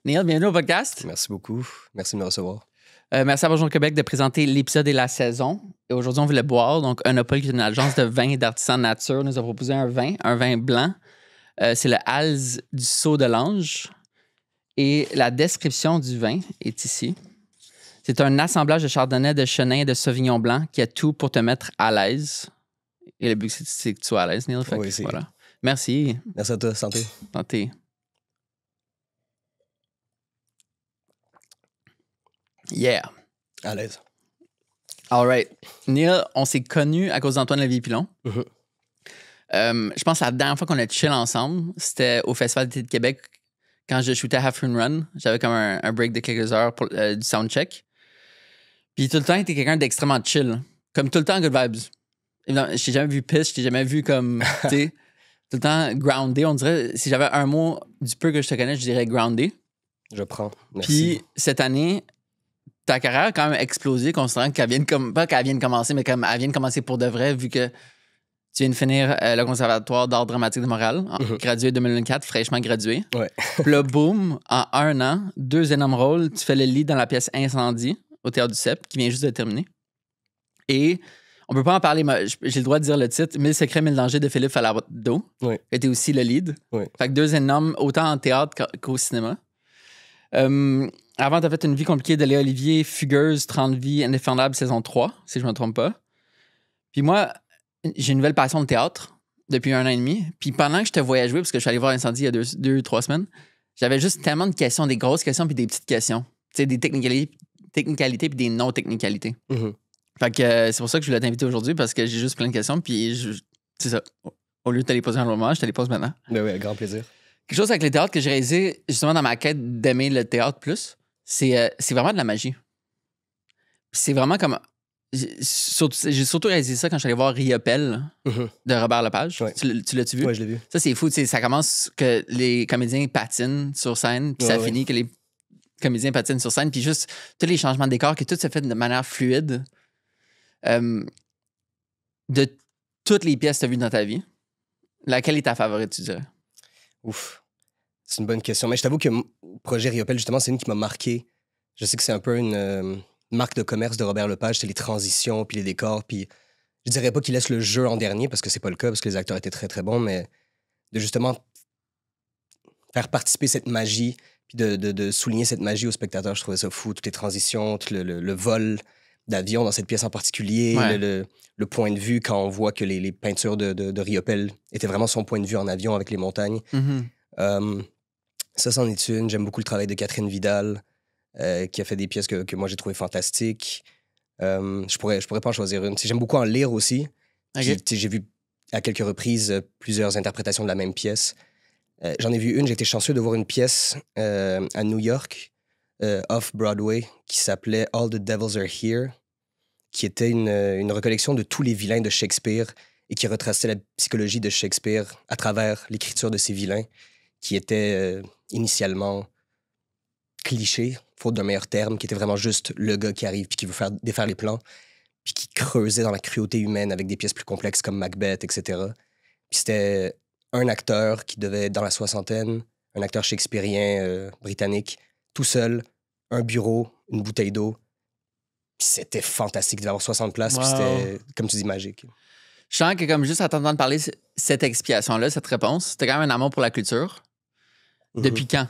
Neil, bienvenue au podcast. Merci beaucoup. Merci de me recevoir. Merci à Bonjour Québec de présenter l'épisode et la saison. Et aujourd'hui, on voulait boire. Donc, Unopol, qui est une agence de vin et d'artisans nature, nous a proposé un vin blanc. C'est le Hals du Sceau de l'Ange. Et la description du vin est ici. C'est un assemblage de chardonnay, de chenin et de sauvignon blanc qui a tout pour te mettre à l'aise. Et le but, c'est que tu sois à l'aise, Neil. Oui, c'est... Voilà. Merci. Merci à toi. Santé. Santé. Yeah. À l'aise. All right. Neil, on s'est connus à cause d'Antoine Lévy-Pilon. Je pense que la dernière fois qu'on a chill ensemble, c'était au Festival d'été de Québec quand je shootais Half Moon Run. J'avais comme un break de quelques heures pour du soundcheck. Puis tout le temps, il était quelqu'un d'extrêmement chill. Comme tout le temps, good vibes. Évidemment, je t'ai jamais vu piss, je t'ai jamais vu comme, tu sais, tout le temps groundé. On dirait, si j'avais un mot du peu que je te connais, je dirais groundé. Je prends. Merci. Puis cette année, ta carrière a quand même explosé, considérant qu'elle vient de pas qu'elle vient de commencer, mais comme elle vient de commencer pour de vrai, vu que tu viens de finir le Conservatoire d'art dramatique de Montréal, gradué 2024, fraîchement gradué. Ouais. Puis là, boum, en 1 an, 2 énormes rôles, tu fais le lead dans la pièce Incendie au Théâtre du CEP, qui vient juste de terminer. Et on peut pas en parler, mais j'ai le droit de dire le titre, 1000 secrets, 1000 dangers de Philippe Falardeau. Oui. Était aussi le lead. Oui. Fait que 2 énormes, autant en théâtre qu'au cinéma. Avant, t'as fait Une vie compliquée de Léa Olivier, Fugueuse, 30 vies, Indéfendable, saison 3, si je me trompe pas. Puis moi, j'ai une nouvelle passion de théâtre depuis 1 an et demi. Puis pendant que je te voyais jouer, parce que je suis allé voir Incendie il y a 2-3 semaines, j'avais juste tellement de questions, des grosses questions puis des petites questions. Tu sais, des technicalités puis des non-technicalités. Fait que c'est pour ça que je voulais t'inviter aujourd'hui, parce que j'ai juste plein de questions. Puis c'est ça. Au lieu de te les poser un moment, je te les pose maintenant. Ben oui, avec grand plaisir. Quelque chose avec le théâtre que j'ai réalisé justement dans ma quête d'aimer le théâtre plus, c'est vraiment de la magie. Puis c'est vraiment comme... J'ai surtout réalisé ça quand je suis allé voir Riopelle de Robert Lepage. Ouais. Tu l'as-tu vu? Oui, je l'ai vu. Ça, c'est fou. Ça commence que les comédiens patinent sur scène, puis ça finit que les comédiens patinent sur scène, puis juste tous les changements de décor, que tout se fait de manière fluide. De toutes les pièces que tu as vues dans ta vie, laquelle est ta favorite, tu dirais? Ouf. C'est une bonne question. Mais je t'avoue que le projet Riopelle, justement, c'est une qui m'a marqué. Je sais que c'est un peu une marque de commerce de Robert Lepage, c'est les transitions, puis les décors, puis je dirais pas qu'il laisse le jeu en dernier, parce que c'est pas le cas, parce que les acteurs étaient très, très bons, mais de justement faire participer cette magie, puis de souligner cette magie aux spectateurs, je trouvais ça fou. Toutes les transitions, tout le vol d'avion dans cette pièce en particulier, le point de vue quand on voit que les peintures de Riopelle étaient vraiment son point de vue en avion avec les montagnes. Ça, c'en est une. J'aime beaucoup le travail de Catherine Vidal, qui a fait des pièces que moi, j'ai trouvées fantastiques. Je pourrais pas en choisir une. J'aime beaucoup en lire aussi. Okay. J'ai vu à quelques reprises plusieurs interprétations de la même pièce. J'en ai vu une, j'ai été chanceux de voir une pièce à New York, off-Broadway, qui s'appelait All the Devils Are Here, qui était une recollection de tous les vilains de Shakespeare et qui retraçait la psychologie de Shakespeare à travers l'écriture de ces vilains, qui étaient initialement clichés, faute d'un meilleur terme, qui était vraiment juste le gars qui arrive puis qui veut faire défaire les plans, puis qui creusait dans la cruauté humaine avec des pièces plus complexes comme Macbeth, etc. Puis c'était un acteur qui devait être dans la soixantaine, un acteur shakespearien britannique, tout seul, un bureau, une bouteille d'eau. Puis c'était fantastique d'avoir 60 places, puis c'était, comme tu dis, magique. Je sens que comme juste en t'entendant parler cette explication-là, cette réponse, c'était quand même un amour pour la culture. Depuis quand?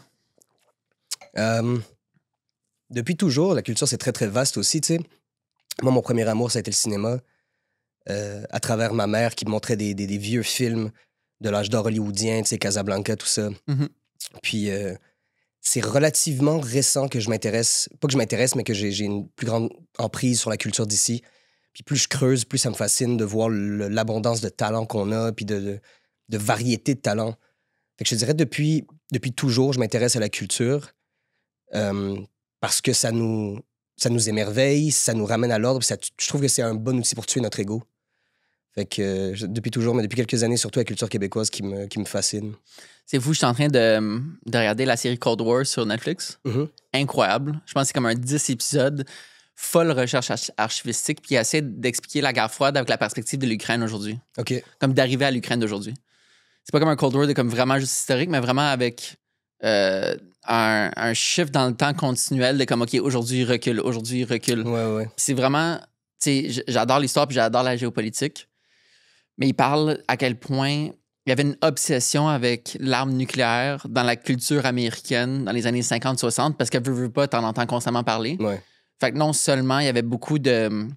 Depuis toujours. La culture, c'est très, très vaste aussi, tu sais. Moi, mon premier amour, ça a été le cinéma. À travers ma mère qui me montrait des vieux films de l'âge d'or hollywoodien, tu sais, Casablanca, tout ça. Puis c'est relativement récent que je m'intéresse, pas que je m'intéresse, mais que j'ai une plus grande emprise sur la culture d'ici. Puis plus je creuse, plus ça me fascine de voir l'abondance de talents qu'on a, puis de variété de talents. Fait que je dirais depuis toujours, je m'intéresse à la culture parce que ça nous émerveille, ça nous ramène à l'ordre. Je trouve que c'est un bon outil pour tuer notre ego. Fait que depuis toujours, mais depuis quelques années, surtout la culture québécoise qui me fascine. C'est fou, je suis en train de regarder la série Cold War sur Netflix. Incroyable. Je pense que c'est comme un 10 épisodes, folle recherche archivistique, puis qui essaie d'expliquer la guerre froide avec la perspective de l'Ukraine aujourd'hui. OK. Comme d'arriver à l'Ukraine d'aujourd'hui. C'est pas comme un Cold War de comme vraiment juste historique, mais vraiment avec un shift dans le temps continuel de comme, OK, aujourd'hui, il recule, aujourd'hui, il recule. Ouais. C'est vraiment, tu sais, j'adore l'histoire puis j'adore la géopolitique, mais il parle à quel point il y avait une obsession avec l'arme nucléaire dans la culture américaine dans les années 50-60 parce qu'elle veut pas, t'en entends constamment parler. Ouais. Fait que non seulement il y avait beaucoup de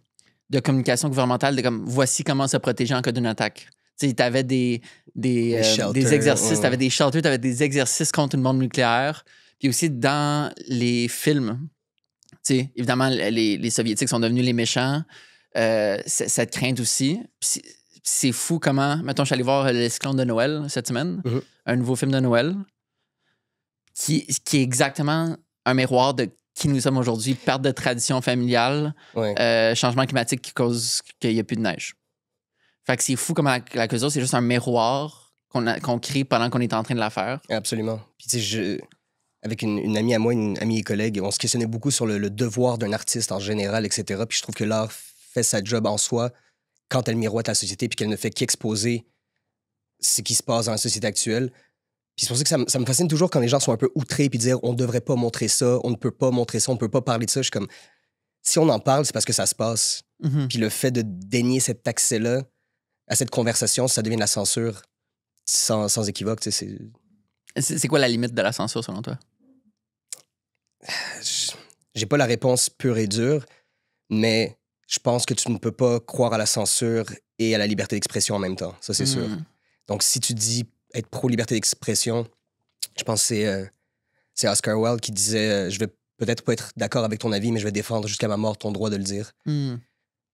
communication gouvernementale de comme voici comment se protéger en cas d'une attaque. Tu sais, t'avais des exercices, t'avais des shelters, t'avais des exercices contre une bombe nucléaire. Puis aussi dans les films, tu sais, évidemment, les Soviétiques sont devenus les méchants. Cette crainte aussi. Puis c'est fou comment... Mettons, je suis allé voir L'Esclave de Noël cette semaine, un nouveau film de Noël, qui est exactement un miroir de qui nous sommes aujourd'hui, perte de tradition familiale, changement climatique qui cause qu'il n'y a plus de neige. Fait que c'est fou comment la culture, c'est juste un miroir qu'on crée pendant qu'on est en train de la faire. Absolument. Puis tu sais, avec une amie à moi, une amie et collègue, on se questionnait beaucoup sur le devoir d'un artiste en général, etc. Puis je trouve que l'art fait sa job en soi quand elle miroite la société puis qu'elle ne fait qu'exposer ce qui se passe dans la société actuelle. Puis c'est pour ça que ça me fascine toujours quand les gens sont un peu outrés puis dire on ne devrait pas montrer ça, on ne peut pas montrer ça, on ne peut pas parler de ça. Je suis comme, si on en parle, c'est parce que ça se passe. Puis le fait de dénier cet accès-là à cette conversation, ça devient de la censure sans équivoque. Tu sais, c'est quoi la limite de la censure selon toi? J'ai pas la réponse pure et dure, mais je pense que tu ne peux pas croire à la censure et à la liberté d'expression en même temps. Ça, c'est sûr. Donc, si tu dis être pro-liberté d'expression, je pense que c'est Oscar Wilde qui disait je vais peut-être pas être d'accord avec ton avis, mais je vais défendre jusqu'à ma mort ton droit de le dire.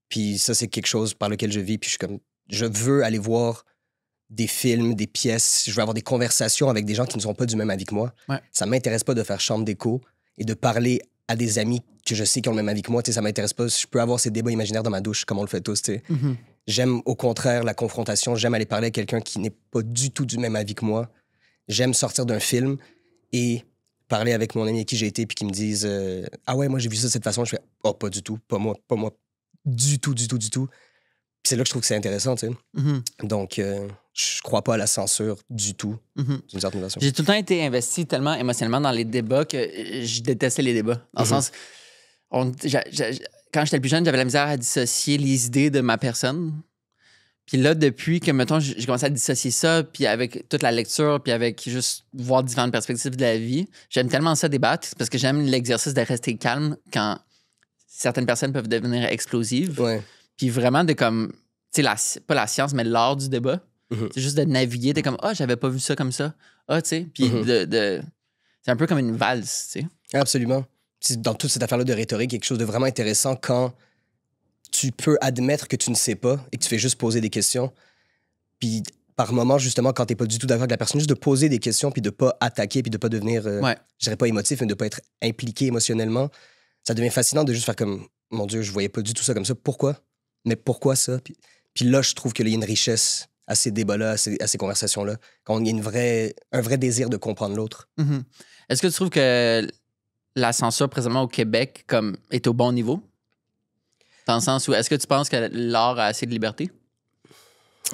Puis ça, c'est quelque chose par lequel je vis. Puis je veux aller voir des films, des pièces. Je veux avoir des conversations avec des gens qui ne sont pas du même avis que moi. Ouais. Ça m'intéresse pas de faire chambre d'écho et de parler à des amis que je sais qui ont le même avis que moi. Tu sais, ça m'intéresse pas. Je peux avoir ces débats imaginaires dans ma douche, comme on le fait tous. Tu sais. J'aime au contraire la confrontation. J'aime aller parler à quelqu'un qui n'est pas du tout du même avis que moi. J'aime sortir d'un film et parler avec mon ami avec qui j'ai été puis qui me disent ah ouais, moi j'ai vu ça de cette façon. Je fais oh, pas du tout, pas moi, du tout. Puis c'est là que je trouve que c'est intéressant, tu sais. Donc, je crois pas à la censure du tout, d'une certaine façon. J'ai tout le temps été investi tellement émotionnellement dans les débats que je détestais les débats. Dans le sens, quand j'étais le plus jeune, j'avais la misère à dissocier les idées de ma personne. Puis là, depuis que, mettons, j'ai commencé à dissocier ça, puis avec toute la lecture, puis avec juste voir différentes perspectives de la vie, j'aime tellement ça débattre parce que j'aime l'exercice de rester calme quand certaines personnes peuvent devenir explosives. Ouais. Puis vraiment de comme, tu sais, pas la science, mais l'art du débat. C'est juste de naviguer, de comme, j'avais pas vu ça comme ça. Tu sais. Puis c'est un peu comme une valse, tu sais. Absolument. Dans toute cette affaire-là de rhétorique, quelque chose de vraiment intéressant quand tu peux admettre que tu ne sais pas et que tu fais juste poser des questions. Puis par moment, justement, quand t'es pas du tout d'accord avec la personne, juste de poser des questions puis de pas attaquer puis de pas devenir, je dirais pas émotif, mais de pas être impliqué émotionnellement, ça devient fascinant de juste faire comme, mon Dieu, je voyais pas du tout ça comme ça. Pourquoi? Mais pourquoi ça? Puis là, je trouve qu'il y a une richesse à ces débats-là, à ces conversations-là, quand il y a un vrai désir de comprendre l'autre. Est-ce que tu trouves que la censure présentement au Québec comme, est au bon niveau? Dans le sens où, est-ce que tu penses que l'art a assez de liberté?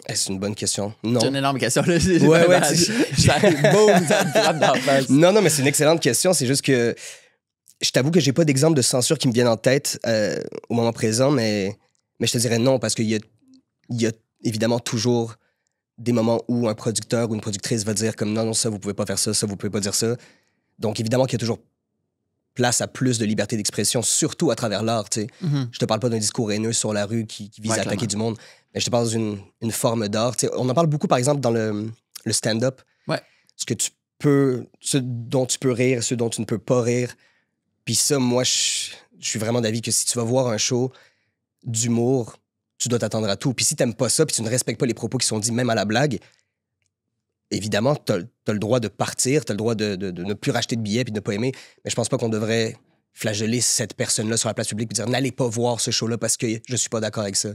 C'est une bonne question. Non. C'est une énorme question. Là. Ouais. Ça me frappe dans la face. Non, mais c'est une excellente question. C'est juste que je t'avoue que j'ai pas d'exemple de censure qui me viennent en tête au moment présent, mais je te dirais non, parce qu'il y a évidemment toujours des moments où un producteur ou une productrice va dire comme non, ça, vous pouvez pas faire ça, vous pouvez pas dire ça. Donc, évidemment qu'il y a toujours place à plus de liberté d'expression, surtout à travers l'art, tu sais. Je te parle pas d'un discours haineux sur la rue qui vise à attaquer du monde, mais je te parle d'une forme d'art. Tu sais, on en parle beaucoup, par exemple, dans le stand-up. Ce dont tu peux rire, ce dont tu ne peux pas rire. Puis ça, moi, je suis vraiment d'avis que si tu vas voir un show d'humour, tu dois t'attendre à tout. Puis si t'aimes pas ça, puis tu ne respectes pas les propos qui sont dits, même à la blague, évidemment, t'as le droit de partir, t'as le droit de ne plus racheter de billets puis de ne pas aimer, mais je pense pas qu'on devrait flageller cette personne-là sur la place publique et dire « N'allez pas voir ce show-là parce que je suis pas d'accord avec ça. »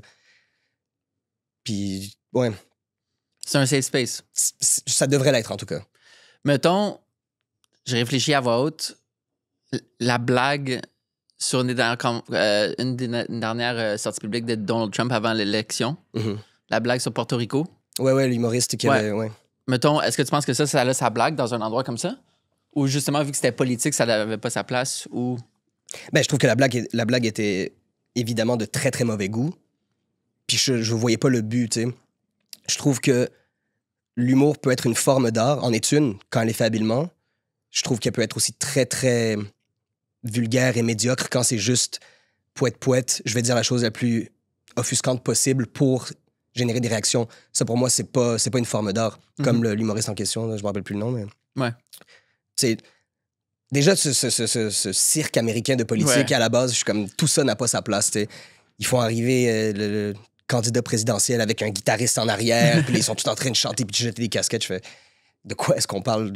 Puis, ouais. C'est un safe space. Ça devrait l'être, en tout cas. Mettons, j'ai réfléchi à voix haute, la blague sur une des dernières sorties publiques de Donald Trump avant l'élection, la blague sur Porto Rico. Ouais, l'humoriste qui avait... Ouais. Mettons, est-ce que tu penses que ça a sa blague dans un endroit comme ça? Ou justement, vu que c'était politique, ça n'avait pas sa place? Ou... Ben, je trouve que la blague était évidemment de très, très mauvais goût. Puis je voyais pas le but, tu sais. Je trouve que l'humour peut être une forme d'art, en est une, quand elle est fait habilement. Je trouve qu'elle peut être aussi très, très vulgaire et médiocre quand c'est juste poète, je vais dire la chose la plus offusquante possible pour générer des réactions. Ça, pour moi, c'est pas une forme d'art. Comme l'humoriste en question, là, je me rappelle plus le nom, mais... Ouais. C'est... Déjà, ce cirque américain de politique, à la base, je suis comme, tout ça n'a pas sa place, t'sais. Ils font arriver le candidat présidentiel avec un guitariste en arrière, puis ils sont tous en train de chanter puis de jeter des casquettes. Je fais, de quoi est-ce qu'on parle?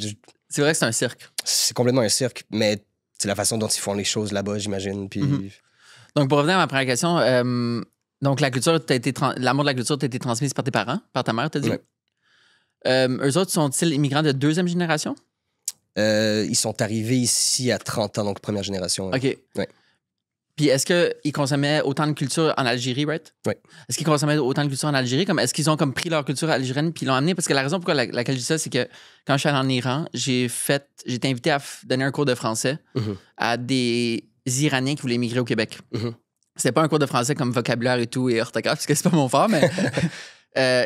C'est vrai que c'est un cirque. C'est complètement un cirque, mais c'est la façon dont ils font les choses là-bas, j'imagine. Puis... Donc, pour revenir à ma première question, donc l'amour de la culture t'a été transmise par tes parents, par ta mère, t'as dit? Ouais. Eux autres sont-ils immigrants de deuxième génération? Ils sont arrivés ici à 30 ans, donc première génération. Ouais. OK. Ouais. Puis est-ce qu'ils consommaient autant de culture en Algérie, right? Oui. Est-ce qu'ils consommaient autant de culture en Algérie? Est-ce qu'ils ont comme pris leur culture algérienne puis l'ont amenée? Parce que la raison pourquoi laquelle je dis ça, c'est que quand je suis allé en Iran, j'ai été invité à donner un cours de français à des Iraniens qui voulaient immigrer au Québec. C'était pas un cours de français comme vocabulaire et tout et orthographe, parce que c'est pas mon fort, mais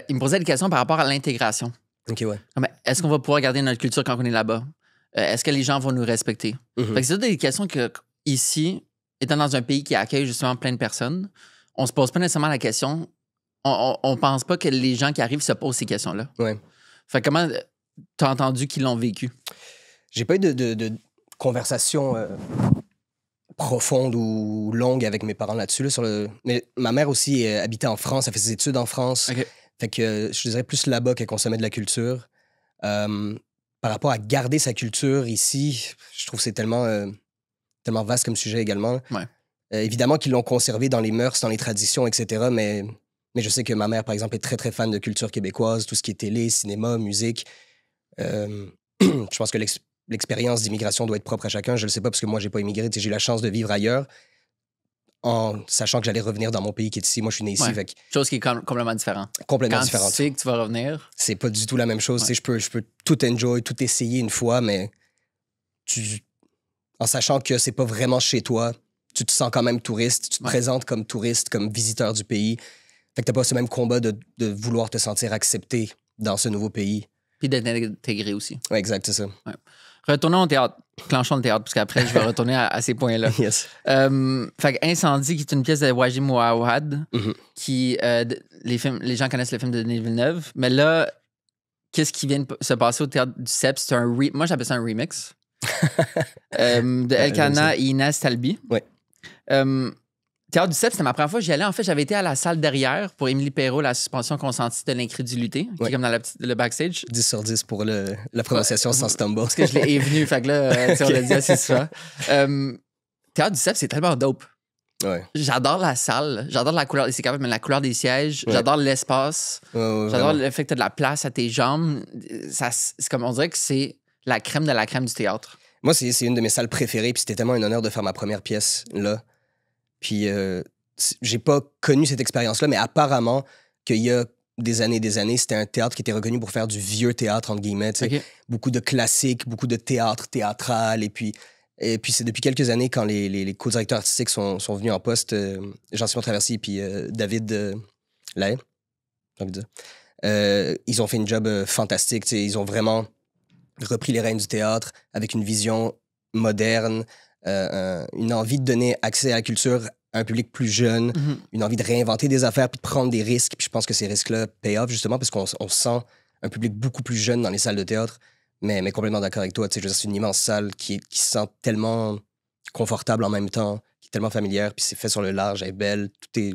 ils me posaient des questions par rapport à l'intégration. OK, ouais. Est-ce qu'on va pouvoir garder notre culture quand on est là-bas? Est-ce que les gens vont nous respecter? Fait que c'est des questions que, ici, étant dans un pays qui accueille justement plein de personnes, on se pose pas nécessairement la question. On pense pas que les gens qui arrivent se posent ces questions-là. Ouais. Fait que comment t'as entendu qu'ils l'ont vécu? J'ai pas eu de conversation profonde ou longue avec mes parents là-dessus. Là, mais ma mère aussi habitait en France, elle fait ses études en France. Okay. Fait que je dirais plus là-bas qu'elle consommait de la culture. Par rapport à garder sa culture ici, je trouve que c'est tellement vaste comme sujet également. Ouais. Évidemment qu'ils l'ont conservé dans les mœurs, dans les traditions, etc. Mais je sais que ma mère, par exemple, est très, très fan de culture québécoise, tout ce qui est télé, cinéma, musique. Je pense que l'expérience d'immigration doit être propre à chacun. Je ne le sais pas parce que moi, j'ai pas immigré. J'ai eu la chance de vivre ailleurs en sachant que j'allais revenir dans mon pays qui est ici. Moi, je suis né ici. Ouais. Chose qui est complètement différente. Complètement Quand différente. tu sais que tu vas revenir... C'est pas du tout la même chose. Ouais. Je peux tout enjoy, tout essayer une fois, mais en sachant que c'est pas vraiment chez toi, tu te sens quand même touriste. Tu te présentes comme touriste, comme visiteur du pays. Fait que t'as pas ce même combat de vouloir te sentir accepté dans ce nouveau pays. Puis d'être intégré aussi. Ouais, exact, c'est ça. Ouais. Retournons au théâtre. Clenchons le théâtre, parce qu'après, je vais retourner à ces points-là. Yes. Fait que Incendie, qui est une pièce de Wajim Ouahad, qui... les gens connaissent le film de Denis Villeneuve, mais là, qu'est-ce qui vient de se passer au théâtre du CEP? C'est moi, j'appelle ça un remix. De Elkana et Inès Talbi. Ouais. Théâtre du CEP, c'était ma première fois que j'y allais. En fait, j'avais été à la salle derrière pour Émilie Perrault, la suspension consentie de l'incrédulité, qui est comme dans le backstage. 10 sur 10 pour la prononciation sans stumble. Parce que je l'ai venu, fait que là, on l'a dit assez souvent. Théâtre du CEP, c'est tellement dope. Ouais. J'adore la salle, j'adore la couleur, c'est quand même la couleur des sièges, j'adore l'espace, j'adore le fait que tu as de la place à tes jambes. C'est comme on dirait que c'est la crème de la crème du théâtre. Moi, c'est une de mes salles préférées, puis c'était tellement un honneur de faire ma première pièce là. Puis j'ai pas connu cette expérience-là, mais apparemment qu'il y a des années, c'était un théâtre qui était reconnu pour faire du vieux théâtre, entre guillemets. Okay. Beaucoup de classiques, beaucoup de théâtre théâtral. Et puis c'est depuis quelques années, quand les co-directeurs artistiques sont venus en poste, Jean-Simon Traversy et puis David Lahaye, j'ai envie de dire. Ils ont fait une job fantastique. Ils ont vraiment repris les rênes du théâtre avec une vision moderne, une envie de donner accès à la culture à un public plus jeune, une envie de réinventer des affaires puis de prendre des risques. Puis je pense que ces risques-là pay off justement parce qu'on sent un public beaucoup plus jeune dans les salles de théâtre. Mais complètement d'accord avec toi. C'est une immense salle qui se sent tellement confortable en même temps, qui est tellement familière, puis c'est fait sur le large, elle est belle. Tout est...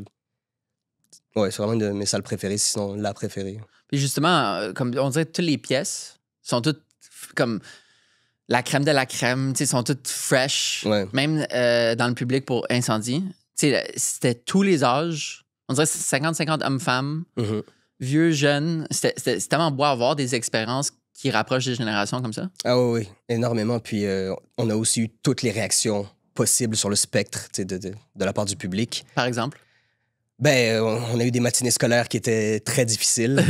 Ouais, c'est vraiment une de mes salles préférées, sinon la préférée. Puis justement, comme on dirait, toutes les pièces sont toutes comme la crème de la crème, sont toutes fresh. Ouais. Même dans le public pour Incendie. C'était tous les âges. On dirait 50-50 hommes-femmes, vieux, jeunes. C'était tellement beau à avoir des expériences qui rapprochent des générations comme ça. Ah oui, énormément. Puis on a aussi eu toutes les réactions possibles sur le spectre de la part du public. Par exemple? Ben, on a eu des matinées scolaires qui étaient très difficiles.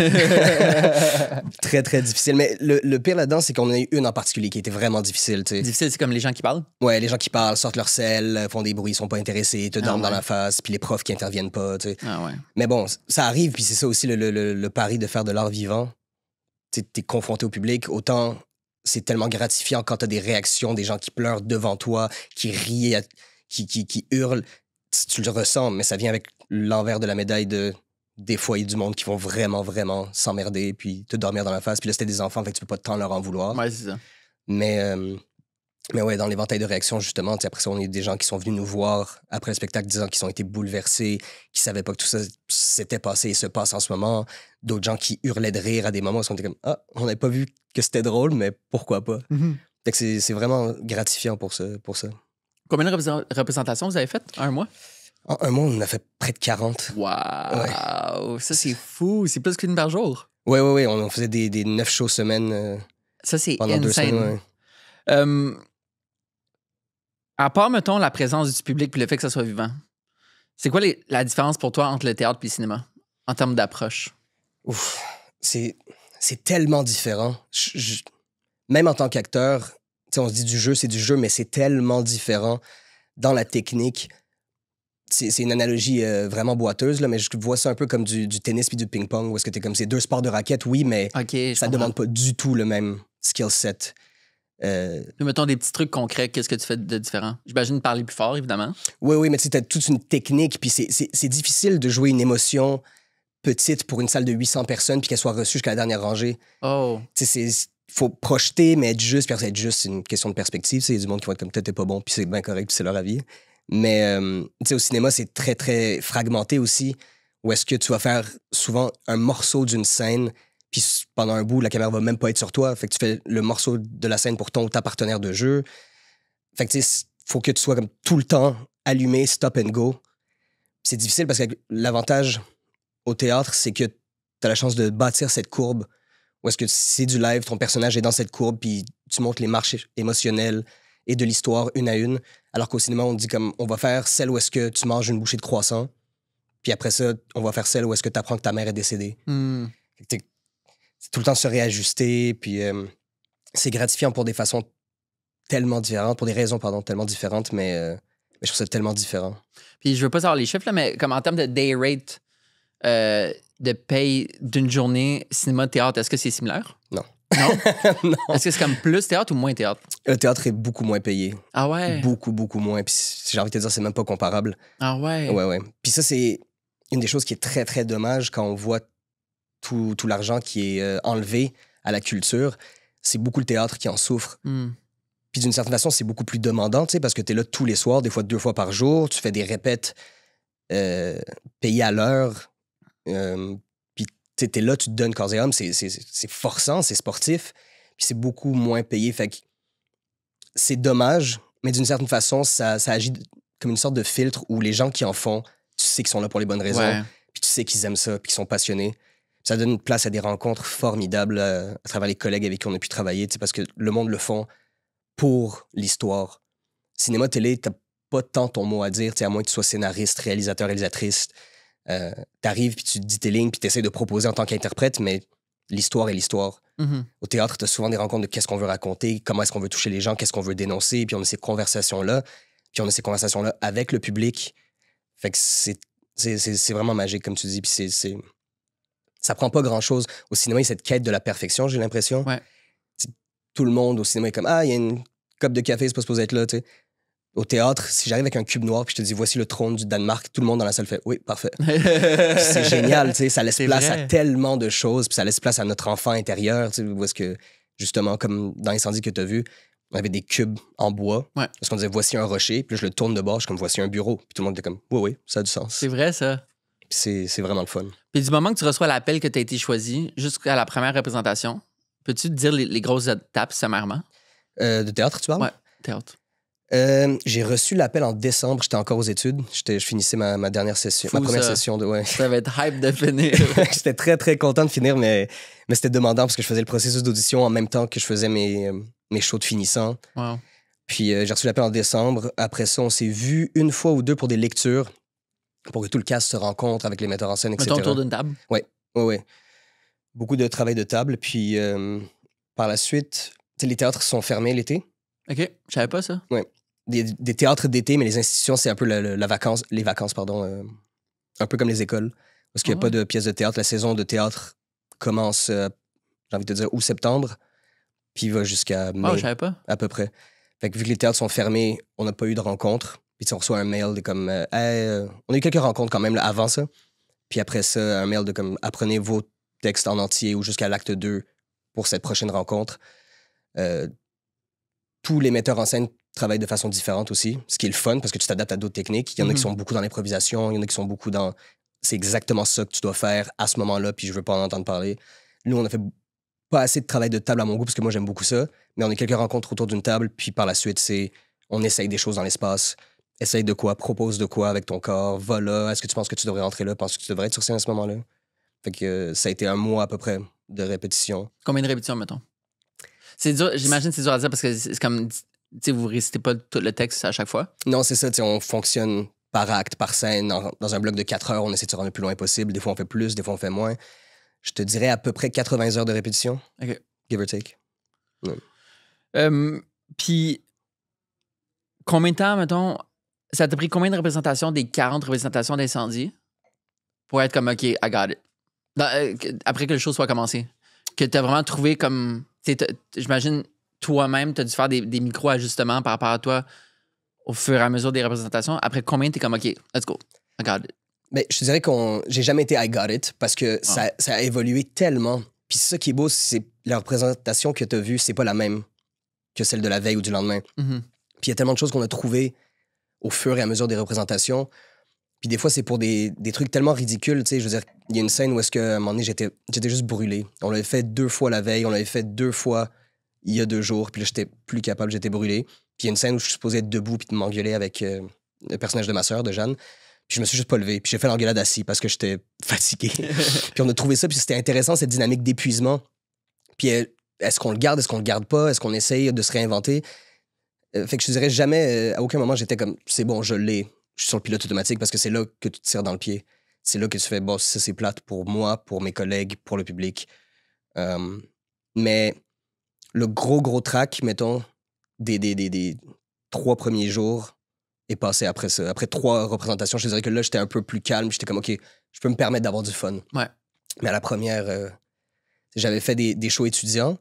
Très, très difficiles. Mais le pire là-dedans, c'est qu'on en a eu une en particulier qui était vraiment difficile, tu sais. Difficile, c'est comme les gens qui parlent? Ouais, les gens qui parlent, sortent leur sel, font des bruits, sont pas intéressés, te dorment dans la face, puis les profs qui interviennent pas, tu sais. Ah ouais. Mais bon, ça arrive, puis c'est ça aussi le pari de faire de l'art vivant. Tu sais, t'es confronté au public, autant c'est tellement gratifiant quand t'as des réactions, des gens qui pleurent devant toi, qui rient, qui hurlent. Tu le ressens, mais ça vient avec l'envers de la médaille des fois, il y a du monde qui vont vraiment, vraiment s'emmerder puis te dormir dans la face. Puis là, c'était des enfants, fait que tu peux pas tant leur en vouloir. Ouais, c'est ça. Mais ouais, dans l'éventail de réactions, justement, après ça, on a eu des gens qui sont venus nous voir après le spectacle disant qu'ils ont été bouleversés, qui savaient pas que tout ça s'était passé et se passe en ce moment. D'autres gens qui hurlaient de rire à des moments où on était comme « Ah, on n'avait pas vu que c'était drôle, mais pourquoi pas? Fait que c'est vraiment gratifiant pour ça. Combien de représentations vous avez faites en un mois? En un mois, on en a fait près de 40. Wow! Ouais. Ça, c'est fou. C'est plus qu'une par jour. Ouais. On faisait des 9 shows semaine ça, c'est pendant insane. 2 semaines. Ouais. À part, mettons, la présence du public et le fait que ça soit vivant, c'est quoi la différence pour toi entre le théâtre et le cinéma en termes d'approche? Ouf, c'est tellement différent. Même en tant qu'acteur, on se dit du jeu, c'est du jeu, mais c'est tellement différent dans la technique. C'est une analogie vraiment boiteuse, là, mais je vois ça un peu comme du tennis puis du ping-pong, où est-ce que t'es comme c'est 2 sports de raquettes, oui, mais ça demande pas du tout le même skill set. Mettons des petits trucs concrets, qu'est-ce que tu fais de différent? J'imagine parler plus fort, évidemment. Oui, mais tu sais, t'as toute une technique, puis c'est difficile de jouer une émotion petite pour une salle de 800 personnes puis qu'elle soit reçue jusqu'à la dernière rangée. Oh. Tu sais, faut projeter, mais être juste, puis être juste, c'est une question de perspective. Il y a du monde qui va être comme, peut-être t'es pas bon, puis c'est bien correct, puis c'est leur avis. Mais, tu sais, au cinéma, c'est très, très fragmenté aussi, où est-ce que tu vas faire souvent un morceau d'une scène, puis pendant un bout, la caméra va même pas être sur toi. Fait que tu fais le morceau de la scène pour ton ou ta partenaire de jeu. Fait que, tu sais, faut que tu sois comme tout le temps allumé, stop and go. C'est difficile parce que l'avantage au théâtre, c'est que tu as la chance de bâtir cette courbe où est-ce que c'est du live, ton personnage est dans cette courbe, puis tu montes les marches émotionnelles et de l'histoire une à une. Alors qu'au cinéma, on dit comme on va faire celle où est-ce que tu manges une bouchée de croissant, puis après ça, on va faire celle où est-ce que tu apprends que ta mère est décédée. C'est tout le temps se réajuster, puis c'est gratifiant pour des façons tellement différentes, pour des raisons, pardon, tellement différentes, mais je trouve ça tellement différent. Puis je veux pas savoir les chiffres, là, mais comme en termes de day rate, de paye d'une journée cinéma-théâtre, est-ce que c'est similaire? Non. Non? Non. Est-ce que c'est comme plus théâtre ou moins théâtre? Le théâtre est beaucoup moins payé. Ah ouais? Beaucoup, beaucoup moins. Puis j'ai envie de te dire, c'est même pas comparable. Ah ouais? Ouais. Puis ça, c'est une des choses qui est très, très dommage quand on voit tout l'argent qui est enlevé à la culture. C'est beaucoup le théâtre qui en souffre. Puis d'une certaine façon, c'est beaucoup plus demandant, tu sais, parce que t'es là tous les soirs, des fois 2 fois par jour. Tu fais des répètes payées à l'heure. Puis t'es là, tu te donnes corps et âme, c'est forçant, c'est sportif, puis c'est beaucoup moins payé. Fait que c'est dommage, mais d'une certaine façon, ça agit comme une sorte de filtre où les gens qui en font, tu sais qu'ils sont là pour les bonnes raisons, puis tu sais qu'ils aiment ça, puis qu'ils sont passionnés. Ça donne place à des rencontres formidables à travers les collègues avec qui on a pu travailler, parce que le monde le font pour l'histoire. Cinéma, télé, t'as pas tant ton mot à dire, à moins que tu sois scénariste, réalisateur, réalisatrice. T'arrives, puis tu te dis tes lignes, puis t'essaies de proposer en tant qu'interprète, mais l'histoire est l'histoire. Au théâtre, t'as souvent des rencontres de qu'est-ce qu'on veut raconter, comment est-ce qu'on veut toucher les gens, qu'est-ce qu'on veut dénoncer, puis on a ces conversations-là, avec le public. Fait que c'est vraiment magique, comme tu dis, puis ça prend pas grand-chose. Au cinéma, il y a cette quête de la perfection, j'ai l'impression. Ouais. Tout le monde au cinéma est comme « Ah, il y a une coupe de café, c'est pas supposé être là, tu sais. » Au théâtre, si j'arrive avec un cube noir puis je te dis voici le trône du Danemark, tout le monde dans la salle fait oui, parfait. C'est génial, tu sais, ça laisse place à tellement de choses, puis ça laisse place à notre enfant intérieur, tu sais, où est-ce que justement comme dans l'incendie que tu as vu, on avait des cubes en bois, parce qu'on disait voici un rocher, puis là, je le tourne de bord, je suis comme voici un bureau, puis tout le monde était comme oui, ça a du sens. C'est vrai ça. Puis c'est vraiment le fun. Puis du moment que tu reçois l'appel que tu as été choisi jusqu'à la première représentation, peux-tu te dire les grosses étapes sommairement? De théâtre, tu parles? Ouais, théâtre. J'ai reçu l'appel en décembre. J'étais encore aux études. Je finissais ma dernière session. Ma première session de. Ouais. Ça va être hype de finir. J'étais très, très content de finir, mais c'était demandant parce que je faisais le processus d'audition en même temps que je faisais mes shows de finissant. Wow. Puis j'ai reçu l'appel en décembre. Après ça, on s'est vu une fois ou deux pour des lectures. pour que tout le cast se rencontre avec les metteurs en scène, etc. Mettons autour d'une table. Oui. Beaucoup de travail de table. Puis par la suite, les théâtres sont fermés l'été. OK, je savais pas ça. Oui. Des théâtres d'été, mais les institutions, c'est un peu les vacances, un peu comme les écoles. Parce qu'il n'y a pas de pièces de théâtre. La saison de théâtre commence, j'ai envie de te dire, août-septembre, puis va jusqu'à mai, je savais pas. à peu près. Fait que vu que les théâtres sont fermés, on n'a pas eu de rencontres. Puis on reçoit un mail de comme, on a eu quelques rencontres quand même là, avant ça. Puis après ça, un mail de comme, apprenez vos textes en entier ou jusqu'à l'acte 2 pour cette prochaine rencontre. Tous les metteurs en scène travaillent de façon différente aussi, ce qui est le fun parce que tu t'adaptes à d'autres techniques. Il y en a qui sont beaucoup dans l'improvisation, il y en a qui sont beaucoup dans c'est exactement ça que tu dois faire à ce moment-là, puis je veux pas en entendre parler. Nous, on a fait pas assez de travail de table à mon goût parce que moi, j'aime beaucoup ça, mais on a quelques rencontres autour d'une table, puis par la suite, on essaye des choses dans l'espace. Essaye de quoi, propose de quoi avec ton corps, va là, est-ce que tu penses que tu devrais rentrer là, penses que tu devrais être sur scène à ce moment-là? Fait que ça a été un mois à peu près de répétition. Combien de répétitions, mettons? C'est dur, j'imagine que c'est dur à dire parce que c'est comme, tu sais, vous récitez pas tout le texte à chaque fois. Non, c'est ça, on fonctionne par acte, par scène. Dans un bloc de 4 heures, on essaie de se rendre le plus loin possible. Des fois, on fait plus, des fois, on fait moins. Je te dirais à peu près 80 heures de répétition. OK. Give or take. Ouais. Puis, combien de temps, mettons, ça t'a pris combien de représentations des 40 représentations d'incendie pour être comme, OK, I got it? Après que le show soit commencé. Que t'as vraiment trouvé comme, j'imagine, toi-même, t'as dû faire des micro-ajustements par rapport à toi au fur et à mesure des représentations. Après combien t'es comme, OK, let's go, I got it? Mais je te dirais j'ai jamais été I got it parce que ça a évolué tellement. Puis ça qui est beau, c'est la représentation que tu as vue, c'est pas la même que celle de la veille ou du lendemain. Mm-hmm. Puis il y a tellement de choses qu'on a trouvées au fur et à mesure des représentations. Puis des fois, c'est pour des trucs tellement ridicules. Tu sais, je veux dire, il y a une scène où est-ce qu'à un moment donné, j'étais juste brûlé. On l'avait fait 2 fois la veille, on l'avait fait 2 fois il y a 2 jours. Puis là, j'étais plus capable, j'étais brûlé. Puis il y a une scène où je suis supposé être debout puis de m'engueuler avec le personnage de ma sœur, de Jeanne. Puis je me suis juste pas levé. Puis j'ai fait l'engueulade assis parce que j'étais fatigué. Puis on a trouvé ça, puis c'était intéressant, cette dynamique d'épuisement. Puis est-ce qu'on le garde, est-ce qu'on le garde pas? Est-ce qu'on essaye de se réinventer? Fait que je te dirais jamais, à aucun moment, j'étais comme, c'est bon, je l'ai. Je suis sur le pilote automatique parce que c'est là que tu te tires dans le pied. C'est là que tu fais, bon, ça c'est plate pour moi, pour mes collègues, pour le public. Mais le gros track, mettons, des 3 premiers jours est passé après ça. Après 3 représentations, je te dirais que là, j'étais un peu plus calme. J'étais comme, OK, je peux me permettre d'avoir du fun. Ouais. Mais à la première, j'avais fait des shows étudiants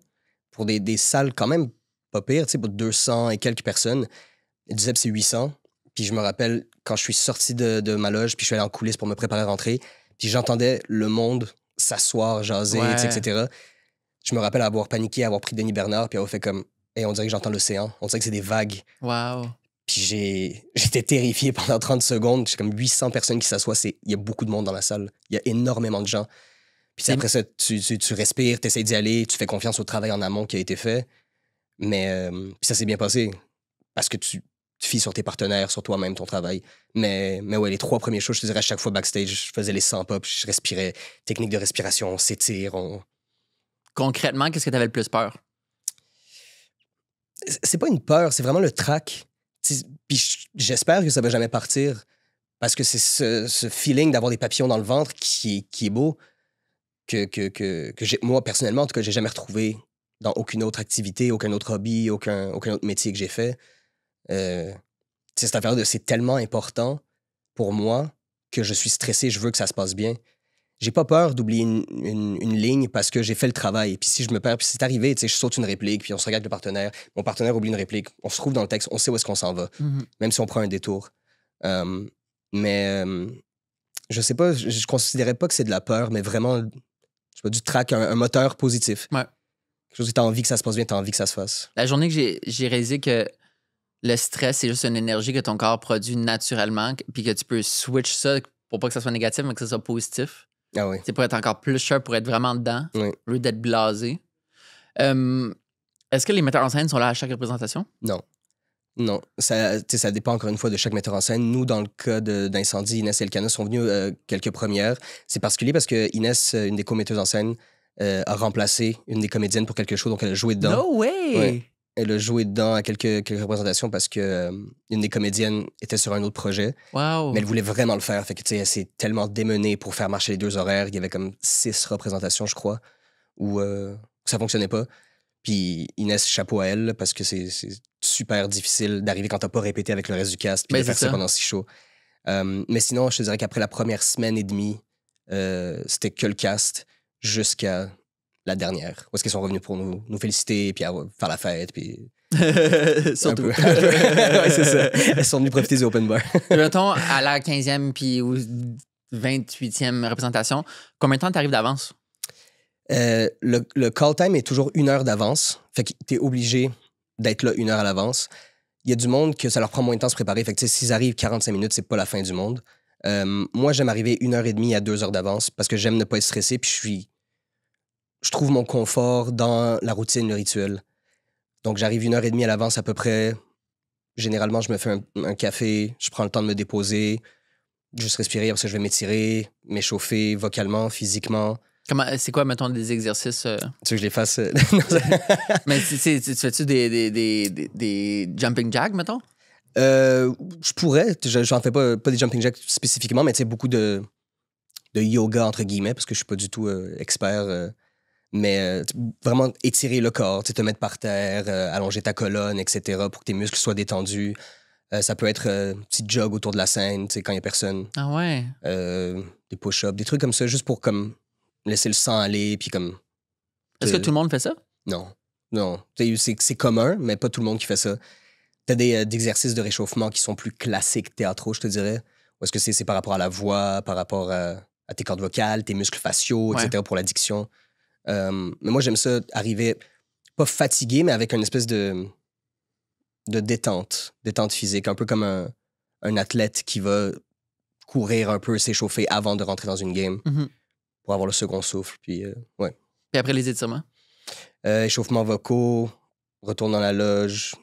pour des salles quand même pas pires, tu sais, pour 200 et quelques personnes. Giuseppe, c'est 800. Puis je me rappelle, quand je suis sorti de ma loge, puis je suis allé en coulisses pour me préparer à rentrer, puis j'entendais le monde s'asseoir, jaser, etc. Je me rappelle avoir paniqué, avoir pris Denis Bernard, puis avoir fait comme, hey, on dirait que j'entends l'océan, on dirait que c'est des vagues. Wow. Puis j'étais terrifié pendant 30 secondes. J'ai comme 800 personnes qui s'assoient. Il y a beaucoup de monde dans la salle. Il y a énormément de gens. Puis après ça, tu respires, tu essaies d'y aller, tu fais confiance au travail en amont qui a été fait. Mais puis ça s'est bien passé parce que tu fies sur tes partenaires, sur toi-même, ton travail. Mais ouais, les 3 premiers shows, je te dirais à chaque fois backstage, je faisais les 100 pas, puis je respirais. Technique de respiration, on s'étire. Concrètement, qu'est-ce que tu avais le plus peur? C'est pas une peur, c'est vraiment le trac. Puis j'espère que ça va jamais partir parce que c'est ce feeling d'avoir des papillons dans le ventre qui est beau que moi, personnellement, en tout cas, j'ai jamais retrouvé dans aucune autre activité, aucun autre hobby, aucun autre métier que j'ai fait. Cette affaire c'est tellement important pour moi que je suis stressé, je veux que ça se passe bien. J'ai pas peur d'oublier une ligne parce que j'ai fait le travail. Puis si je me perds, puis c'est arrivé, tu sais, je saute une réplique, puis on se regarde le partenaire. Mon partenaire oublie une réplique. On se trouve dans le texte, on sait où est-ce qu'on s'en va, même si on prend un détour. Mais je sais pas, je considérais pas que c'est de la peur, mais vraiment, je sais pas, du trac, un moteur positif. Ouais. Quelque chose que t'as envie que ça se passe bien, t'as envie que ça se fasse. La journée que j'ai réalisé que le stress, c'est juste une énergie que ton corps produit naturellement, puis que tu peux switch ça pour pas que ça soit négatif, mais que ça soit positif. Ah oui. C'est pour être encore plus sharp, pour être vraiment dedans, Oui. au lieu d'être blasé. Est-ce que les metteurs en scène sont là à chaque représentation? Non. Ça dépend encore une fois de chaque metteur en scène. Nous, dans le cas d'Incendie, Inès et Elkana sont venus quelques premières. C'est particulier parce que Inès, une des co-metteuses en scène, a remplacé une des comédiennes pour quelque chose, donc elle a joué dedans. No way! Elle a joué dedans à quelques représentations parce que une des comédiennes était sur un autre projet. Wow. Mais elle voulait vraiment le faire. Fait que, tu sais, elle s'est tellement démenée pour faire marcher les 2 horaires. Il y avait comme 6 représentations, je crois, où ça fonctionnait pas. Puis Inès, chapeau à elle, là, parce que c'est super difficile d'arriver quand t'as pas répété avec le reste du cast puis Ben, de faire c'est ça ça. pendant 6 shows. Mais sinon, je te dirais qu'après la première semaine et demie, c'était que le cast jusqu'à la dernière. Où est-ce qu'ils sont revenus pour nous féliciter puis faire la fête. Puis Surtout. un peu. Ouais, c'est ça. Elles sont venues profiter du open bar. Mettons, à la 15e puis ou 28e représentation, combien de temps t'arrives d'avance? Le call time est toujours 1 heure d'avance. Fait que t'es obligé d'être là 1 heure à l'avance. Il y a du monde que ça leur prend moins de temps de se préparer. Fait que s'ils arrivent 45 minutes, c'est pas la fin du monde. Moi, j'aime arriver 1h30 à 2 heures d'avance parce que j'aime ne pas être stressé. Puis je trouve mon confort dans la routine, le rituel. Donc, j'arrive 1h30 à l'avance à peu près. Généralement, je me fais un café, je prends le temps de me déposer, juste respirer, après ça, je vais m'étirer, m'échauffer vocalement, physiquement. C'est quoi, mettons, des exercices? Tu veux que je les fasse? Mais tu fais-tu des jumping jacks, mettons? Je pourrais. J'en fais pas des jumping jacks spécifiquement, mais tu sais, beaucoup de yoga, entre guillemets, parce que je suis pas du tout expert. Mais vraiment étirer le corps, te mettre par terre, allonger ta colonne, etc., pour que tes muscles soient détendus. Ça peut être un petit jog autour de la scène, quand il n'y a personne. Ah ouais? Des push-ups, des trucs comme ça, juste pour comme laisser le sang aller, puis comme... Est-ce que tout le monde fait ça? Non. C'est commun, mais pas tout le monde qui fait ça. T'as des exercices de réchauffement qui sont plus classiques théâtraux, je te dirais. Ou est-ce que c'est par rapport à la voix, par rapport à tes cordes vocales, tes muscles faciaux, etc., pour la diction. Mais moi, j'aime ça arriver, pas fatigué, mais avec une espèce de détente physique, un peu comme un athlète qui va courir un peu, s'échauffer avant de rentrer dans une game pour avoir le second souffle. Puis, ouais. Puis après les étirements? Échauffement vocaux, retourne dans la loge.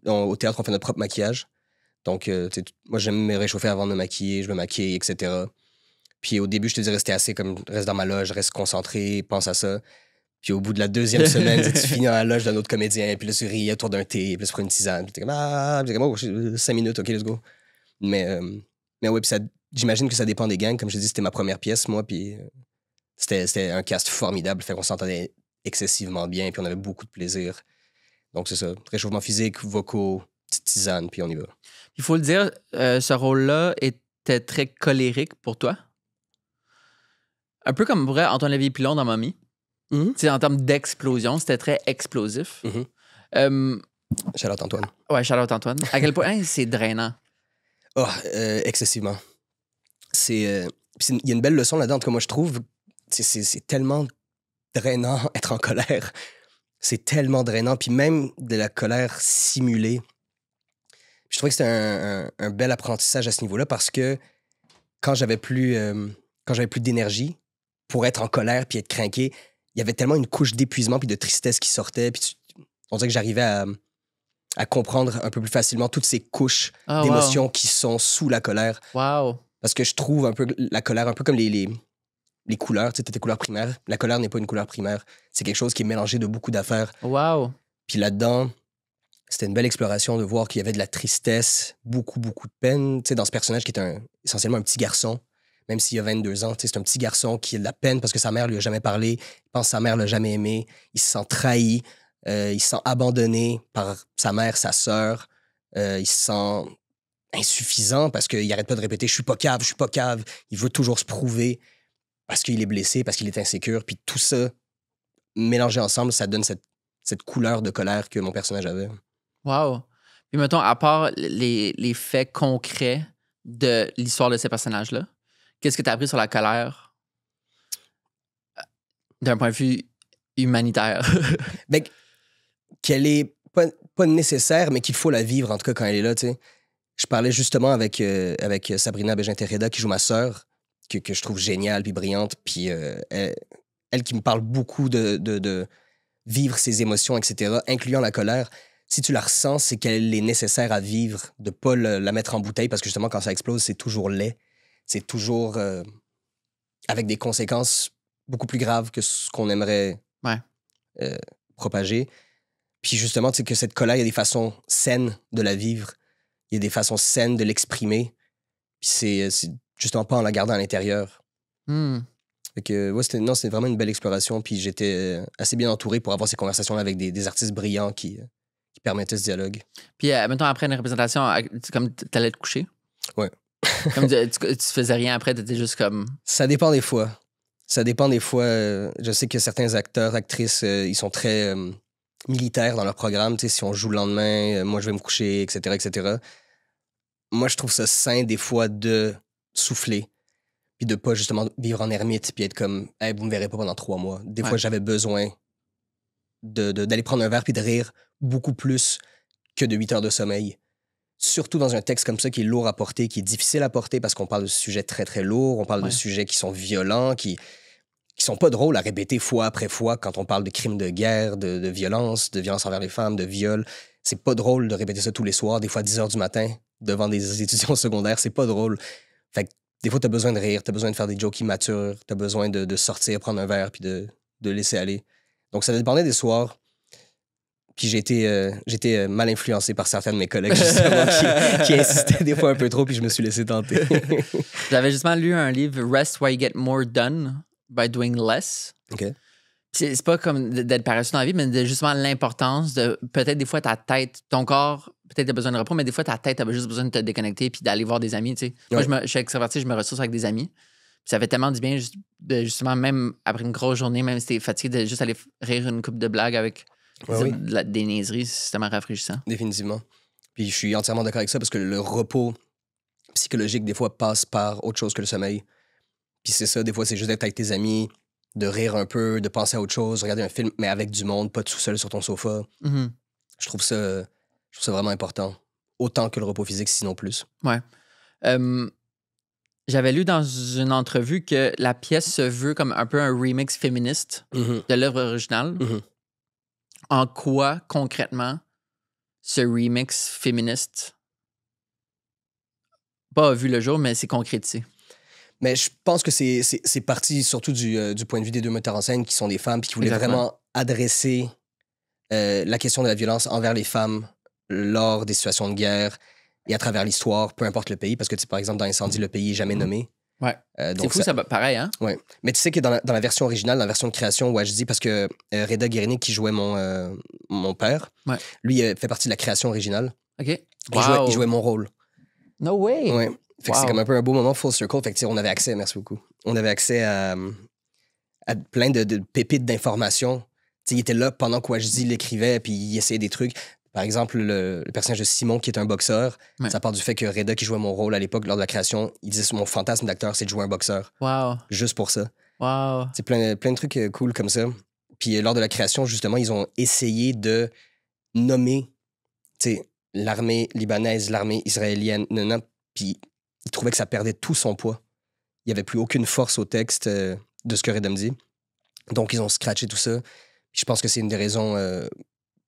Au théâtre, on fait notre propre maquillage. Donc, moi, j'aime me réchauffer avant de me maquiller, je me maquille, etc. Puis au début, je te dirais, c'était assez comme reste dans ma loge, reste concentré, pense à ça. Puis au bout de la 2e semaine, tu finis dans la loge d'un autre comédien, puis là, tu ris autour d'un thé, puis là, tu prends une tisane, puis t'es comme, oh, 5 minutes, OK, let's go. Mais ouais, puis j'imagine que ça dépend des gangs. Comme je te dis, c'était ma première pièce, moi, puis c'était un cast formidable, fait qu'on s'entendait excessivement bien, puis on avait beaucoup de plaisir. Donc c'est ça, réchauffement physique, vocaux, petite tisane, puis on y va. Il faut le dire, ce rôle-là était très colérique pour toi. Un peu comme vrai Antoine Lévy-Pilon dans Mommy. En termes d'explosion, c'était très explosif. Shout-out Antoine. Ouais, shout-out Antoine. À quel point c'est drainant? Oh, excessivement. Il y a une belle leçon là-dedans. En tout cas, moi, je trouve, c'est tellement drainant être en colère. C'est tellement drainant. Puis même de la colère simulée. Je trouvais que c'était un bel apprentissage à ce niveau-là parce que quand j'avais plus d'énergie pour être en colère puis être craqué, il y avait tellement une couche d'épuisement puis de tristesse qui sortait. Puis on dirait que j'arrivais à comprendre un peu plus facilement toutes ces couches d'émotions qui sont sous la colère. Wow. Parce que je trouve un peu la colère un peu comme les couleurs. Tu sais, t'as tes couleurs primaires. La colère n'est pas une couleur primaire. C'est quelque chose qui est mélangé de beaucoup d'affaires. Wow. Puis là-dedans, c'était une belle exploration de voir qu'il y avait de la tristesse, beaucoup, beaucoup de peine. Tu sais, dans ce personnage qui est essentiellement un petit garçon, même s'il a 22 ans, tu sais, c'est un petit garçon qui a de la peine parce que sa mère lui a jamais parlé. Il pense que sa mère l'a jamais aimé. Il se sent trahi. Il se sent abandonné par sa mère, sa sœur. Il se sent insuffisant parce qu'il arrête pas de répéter « je suis pas cave, je suis pas cave ». Il veut toujours se prouver parce qu'il est blessé, parce qu'il est insécure. Puis tout ça, mélangé ensemble, ça donne cette couleur de colère que mon personnage avait. Wow. Puis mettons, à part les faits concrets de l'histoire de ces personnages-là, qu'est-ce que tu as appris sur la colère d'un point de vue humanitaire? Ben, qu'elle est pas nécessaire, mais qu'il faut la vivre, en tout cas, quand elle est là, tu sais. Je parlais justement avec Sabrina Bégin-Terreda, qui joue ma sœur, que je trouve géniale puis brillante, puis elle qui me parle beaucoup de vivre ses émotions, etc., incluant la colère. Si tu la ressens, c'est qu'elle est nécessaire à vivre, de pas la mettre en bouteille, parce que justement, quand ça explose, c'est toujours laid. C'est toujours avec des conséquences beaucoup plus graves que ce qu'on aimerait propager. Puis justement, tu sais, que cette colère, il y a des façons saines de la vivre. Il y a des façons saines de l'exprimer. Puis c'est justement pas en la gardant à l'intérieur. Hmm. Fait que, ouais, c'était vraiment une belle exploration. Puis j'étais assez bien entouré pour avoir ces conversations avec des artistes brillants qui permettaient ce dialogue. Puis, mettons, après une représentation, comme t'allais te coucher. Ouais. Comme tu faisais rien après, t'étais juste comme. Ça dépend des fois. Ça dépend des fois. Je sais que certains acteurs, actrices, ils sont très militaires dans leur programme. Tu sais, si on joue le lendemain, moi, je vais me coucher, etc., etc. Moi, je trouve ça sain des fois de souffler. Puis de pas justement vivre en ermite, puis être comme, hey, vous me verrez pas pendant 3 mois. Des fois, j'avais besoin d'aller prendre un verre puis de rire beaucoup plus que de 8 heures de sommeil. Surtout dans un texte comme ça qui est lourd à porter, qui est difficile à porter parce qu'on parle de sujets très, très lourds, on parle de sujets qui sont violents, qui sont pas drôles à répéter fois après fois quand on parle de crimes de guerre, de violence envers les femmes, de viol. C'est pas drôle de répéter ça tous les soirs, des fois à 10 heures du matin, devant des étudiants secondaires. C'est pas drôle. Fait que des fois, t'as besoin de rire, t'as besoin de faire des jokes immatures, t'as besoin de sortir, prendre un verre puis de laisser aller. Donc, ça dépendait des soirs. Puis j'étais mal influencé par certains de mes collègues, justement, qui insistaient des fois un peu trop, puis je me suis laissé tenter. J'avais justement lu un livre, Rest Why You Get More Done by Doing Less. OK. C'est pas comme d'être paresseux dans la vie, mais de justement l'importance de peut-être des fois ta tête, ton corps, peut-être t'as besoin de repos, mais des fois ta tête a juste besoin de te déconnecter puis d'aller voir des amis. Tu sais. Moi, je suis extraverti, je me ressource avec des amis. Puis ça fait tellement du bien de justement, même après une grosse journée, même si t'es fatigué, de juste aller rire une couple de blagues avec des niaiseries, c'est tellement rafraîchissant. Définitivement. Puis je suis entièrement d'accord avec ça parce que le repos psychologique, des fois, passe par autre chose que le sommeil. Puis c'est ça, des fois, c'est juste d'être avec tes amis, de rire un peu, de penser à autre chose, regarder un film, mais avec du monde, pas tout seul sur ton sofa. Mm-hmm. Je trouve ça vraiment important. Autant que le repos physique, sinon plus. Ouais. J'avais lu dans une entrevue que la pièce se veut comme un peu un remix féministe de l'œuvre originale. En quoi, concrètement, ce remix féministe pas a vu le jour, mais c'est concrétisé? Mais je pense que c'est parti surtout du point de vue des deux metteurs en scène qui sont des femmes puis qui voulaient vraiment adresser la question de la violence envers les femmes lors des situations de guerre et à travers l'histoire, peu importe le pays, parce que, par exemple, dans Incendie, le pays est jamais nommé. Ouais. C'est fou, ça pareil, hein? Ouais. Mais tu sais que dans la version originale, dans la version de création, ouais, je dis parce que Reda Guérini, qui jouait mon père, lui fait partie de la création originale. OK. Il jouait mon rôle. No way! Ouais. Fait que c'est comme un peu un beau moment full circle. Fait que on avait accès, merci beaucoup. On avait accès à plein de pépites d'informations. Il était là pendant que Wajdi l'écrivait, puis il essayait des trucs. Par exemple, le personnage de Simon, qui est un boxeur, ça part du fait que Reda, qui jouait mon rôle à l'époque, lors de la création, il disait mon fantasme d'acteur, c'est de jouer un boxeur. Wow. Juste pour ça. Wow. C'est plein de trucs cool comme ça. Puis lors de la création, justement, ils ont essayé de nommer l'armée libanaise, l'armée israélienne, puis ils trouvaient que ça perdait tout son poids. Il n'y avait plus aucune force au texte de ce que Reda me dit. Donc, ils ont scratché tout ça. Puis je pense que c'est une des raisons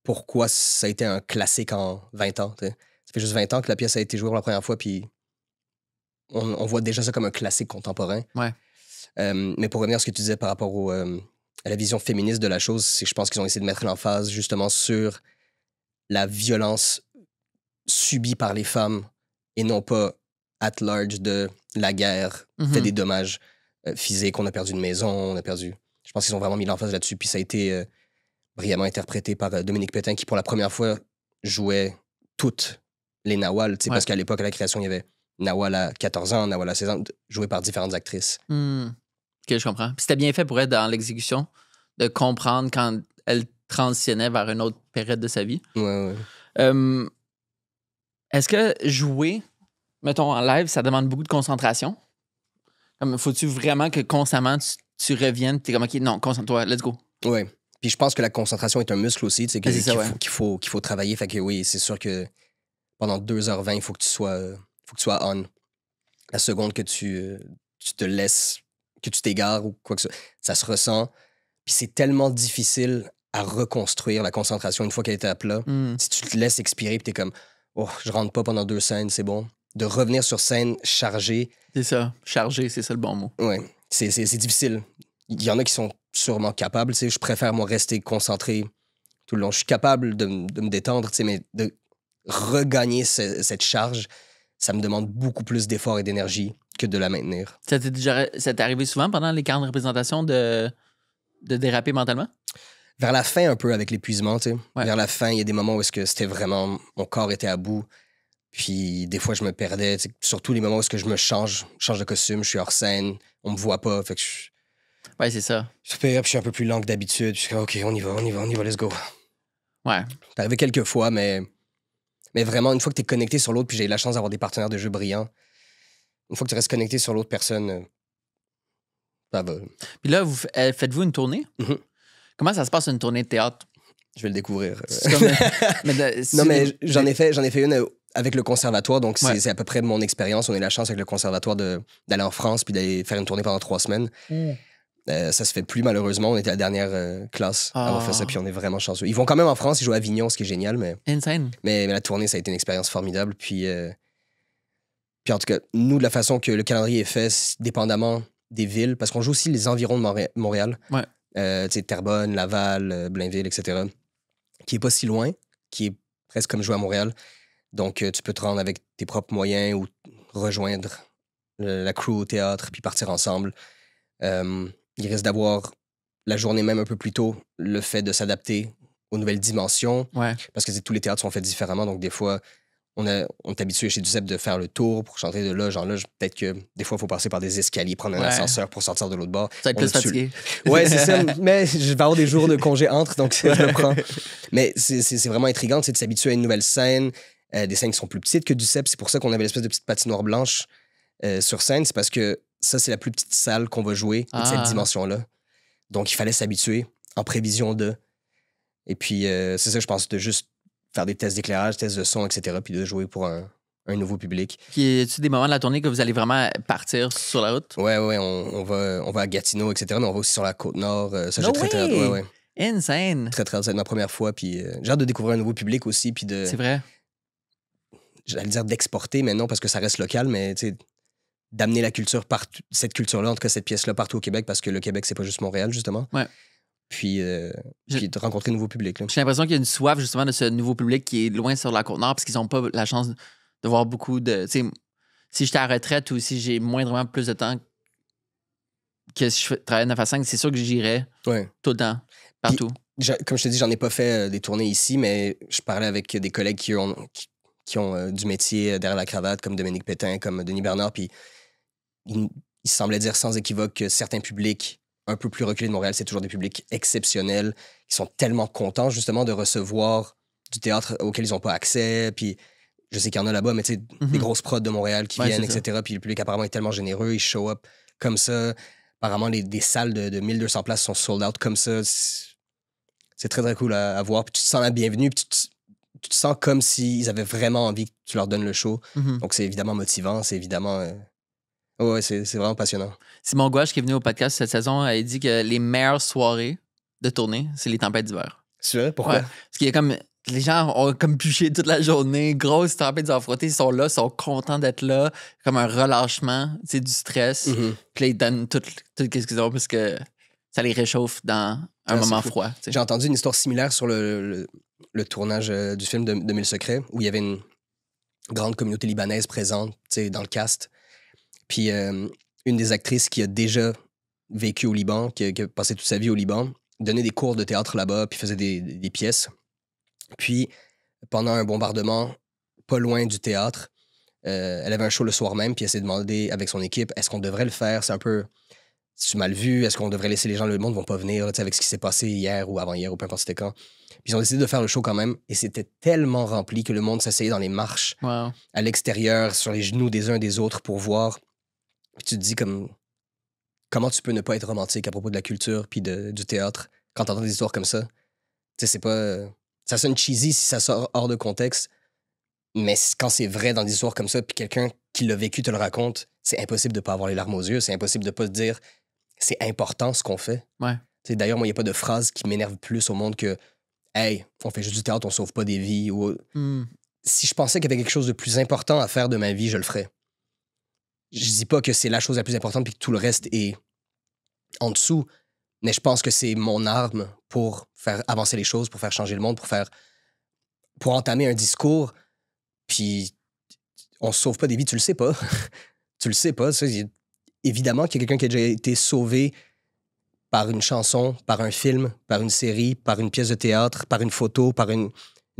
pourquoi ça a été un classique en 20 ans. T'sais. Ça fait juste 20 ans que la pièce a été jouée pour la première fois, puis on voit déjà ça comme un classique contemporain. Ouais. Mais pour revenir à ce que tu disais par rapport à la vision féministe de la chose, c'est que je pense qu'ils ont essayé de mettre l'emphase justement sur la violence subie par les femmes et non pas at large de la guerre, fait des dommages physiques. On a perdu une maison, on a perdu... Je pense qu'ils ont vraiment mis l'emphase là-dessus, puis ça a été brillamment interprété par Dominique Pétain, qui pour la première fois jouait toutes les Nawal, parce qu'à l'époque, à la création, il y avait Nawal à 14 ans, Nawal à 16 ans, joué par différentes actrices. OK, je comprends. Puis c'était bien fait pour elle dans l'exécution, de comprendre quand elle transitionnait vers une autre période de sa vie. Ouais. Est-ce que jouer, mettons en live, ça demande beaucoup de concentration? Comme, faut-tu vraiment que constamment tu reviennes, t'es comme, OK, non, concentre-toi, let's go. Ouais. Puis je pense que la concentration est un muscle aussi, qu'il faut travailler. Fait que oui, c'est sûr que pendant 2h20, il faut que tu sois on. La seconde que tu te laisses, que tu t'égares ou quoi que ce soit, ça se ressent. Puis c'est tellement difficile à reconstruire la concentration une fois qu'elle est à plat. Si tu te laisses expirer puis t'es comme, oh, je rentre pas pendant 2 scènes, c'est bon. De revenir sur scène chargé. C'est ça, chargé, c'est ça le bon mot. Ouais, c'est difficile. Il y en a qui sont sûrement capables, je préfère, moi, rester concentré tout le long. Je suis capable de me détendre, mais de regagner cette charge, ça me demande beaucoup plus d'efforts et d'énergie que de la maintenir. Ça t'est arrivé souvent pendant les 40 représentations de déraper mentalement? Vers la fin, un peu, avec l'épuisement, tu sais. Ouais. Vers la fin, il y a des moments où est-ce que c'était vraiment... Mon corps était à bout. Puis des fois, je me perdais. Tu sais, surtout les moments où est-ce que je change de costume, je suis hors scène, on me voit pas. Fait que Ouais, c'est ça. je suis un peu plus lent que d'habitude. Je suis comme, OK, on y va, let's go. Ouais. C'est arrivé quelques fois, mais vraiment, une fois que tu es connecté sur l'autre, puis j'ai eu la chance d'avoir des partenaires de jeu brillants, une fois que tu restes connecté sur l'autre personne, ça va. Puis là, faites-vous une tournée? Mhm. Comment ça se passe une tournée de théâtre? Je vais le découvrir. C'est comme... Non, mais j'en ai fait une avec le conservatoire, donc Ouais. c'est à peu près mon expérience. On a eu la chance avec le conservatoire d'aller en France puis d'aller faire une tournée pendant 3 semaines. Ça se fait plus, malheureusement. On était la dernière classe à avoir fait ça, puis on est vraiment chanceux. Ils vont quand même en France, ils jouent à Avignon, ce qui est génial, mais Insane. la tournée, ça a été une expérience formidable. Puis en tout cas, nous, de la façon que le calendrier est fait, dépendamment des villes, parce qu'on joue aussi les environs de Montréal. Ouais. Tu sais, Terrebonne, Laval, Blainville, etc., qui est pas si loin, qui est presque comme jouer à Montréal. Donc, tu peux te rendre avec tes propres moyens ou rejoindre la crew au théâtre puis partir ensemble. Il risque d'avoir, la journée même un peu plus tôt, le fait de s'adapter aux nouvelles dimensions. Ouais. Parce que tous les théâtres sont faits différemment. Donc, des fois, on est habitué chez Duceppe de faire le tour pour chanter de loge en loge. Peut-être que des fois, il faut passer par des escaliers, prendre un ascenseur pour sortir de l'autre bord. Ça va être plus fatigué. Ouais, c'est ça. Mais je vais avoir des jours de congé entre, donc je le prends. Mais c'est vraiment intriguant, de s'habituer à une nouvelle scène. Des scènes qui sont plus petites que Duceppe. C'est pour ça qu'on avait l'espèce de petite patinoire blanche sur scène. C'est parce que ça, c'est la plus petite salle qu'on va jouer de cette dimension-là. Donc, il fallait s'habituer en prévision de. Et puis, c'est ça, je pense, de juste faire des tests d'éclairage, tests de son, etc., puis de jouer pour un nouveau public. Puis, y a-tu des moments de la tournée que vous allez vraiment partir sur la route? Ouais, on va à Gatineau, etc., mais on va aussi sur la Côte-Nord. Ça, No j'ai très hâte. Ouais. Insane! Très, très hâte. C'est ma première fois, puis j'ai hâte de découvrir un nouveau public aussi, puis de... C'est vrai. J'allais dire d'exporter, mais non, parce que ça reste local, mais tu sais, d'amener la culture partout, cette culture-là, en tout cas cette pièce-là, partout au Québec, parce que le Québec, c'est pas juste Montréal, justement. Ouais. Puis de rencontrer de nouveaux publics. Là. J'ai l'impression qu'il y a une soif, justement, de ce nouveau public qui est loin sur la Côte-Nord parce qu'ils n'ont pas la chance de voir beaucoup de... Tu sais, si j'étais à la retraite ou si j'ai moindrement plus de temps que si je travaillais 9 à 5, c'est sûr que j'irais tout le temps, partout. Puis, comme je te dis, j'en ai pas fait des tournées ici, mais je parlais avec des collègues qui ont du métier derrière la cravate, comme Dominique Pétain, comme Denis Bernard, puis il semblait dire sans équivoque que certains publics un peu plus reculés de Montréal, c'est toujours des publics exceptionnels, qui sont tellement contents, justement, de recevoir du théâtre auquel ils n'ont pas accès, puis je sais qu'il y en a là-bas, mais tu sais, des grosses prods de Montréal qui viennent, etc., puis le public apparemment est tellement généreux, ils show up comme ça. Apparemment, des salles de 1200 places sont sold out comme ça. C'est très, très cool à voir. Puis tu te sens la bienvenue, puis tu te sens comme s'ils avaient vraiment envie que tu leur donnes le show. Donc, c'est évidemment motivant, c'est évidemment... Ouais, c'est vraiment passionnant. Simon Gouache, qui est venu au podcast cette saison, il dit que les meilleures soirées de tournée, c'est les tempêtes d'hiver. C'est vrai? Pourquoi? Ouais. Parce qu'il y a comme... Les gens ont comme bûché toute la journée, grosse tempête d'hiver frotté, ils sont là, ils sont contents d'être là, comme un relâchement, tu sais, du stress. Puis là, ils donnent tout ce qu'ils ont parce que ça les réchauffe dans un moment froid. T'sais. J'ai entendu une histoire similaire sur le tournage du film de 1000 secrets, où il y avait une grande communauté libanaise présente dans le cast. Puis une des actrices qui a déjà vécu au Liban, qui a passé toute sa vie au Liban, donnait des cours de théâtre là-bas, puis faisait des pièces. Puis, pendant un bombardement pas loin du théâtre, elle avait un show le soir même, puis elle s'est demandé avec son équipe, est-ce qu'on devrait le faire? C'est mal vu, est-ce qu'on devrait laisser les gens, le monde ne vont pas venir, là, avec ce qui s'est passé hier ou avant-hier, ou peu importe c'était quand. Puis ils ont décidé de faire le show quand même, et c'était tellement rempli que le monde s'asseyait dans les marches, à l'extérieur, sur les genoux des uns des autres pour voir. Puis tu te dis comment tu peux ne pas être romantique à propos de la culture puis du théâtre quand t'entends des histoires comme ça. Tu sais, c'est pas... Ça sonne cheesy si ça sort hors de contexte, mais quand c'est vrai dans des histoires comme ça, puis quelqu'un qui l'a vécu te le raconte, c'est impossible de pas avoir les larmes aux yeux, c'est impossible de pas se dire c'est important ce qu'on fait. Ouais. D'ailleurs, moi, il n'y a pas de phrase qui m'énerve plus au monde que « Hey, on fait juste du théâtre, on sauve pas des vies. » ou Si je pensais qu'il y avait quelque chose de plus important à faire de ma vie, je le ferais. Je dis pas que c'est la chose la plus importante puis que tout le reste est en dessous, Mais je pense que c'est mon arme pour faire avancer les choses, pour faire changer le monde, pour entamer un discours. Puis on se sauve pas des vies, tu le sais pas. Tu le sais pas. Évidemment qu'il y a quelqu'un qui a déjà été sauvé par une chanson, par un film, par une série, par une pièce de théâtre, par une photo, par une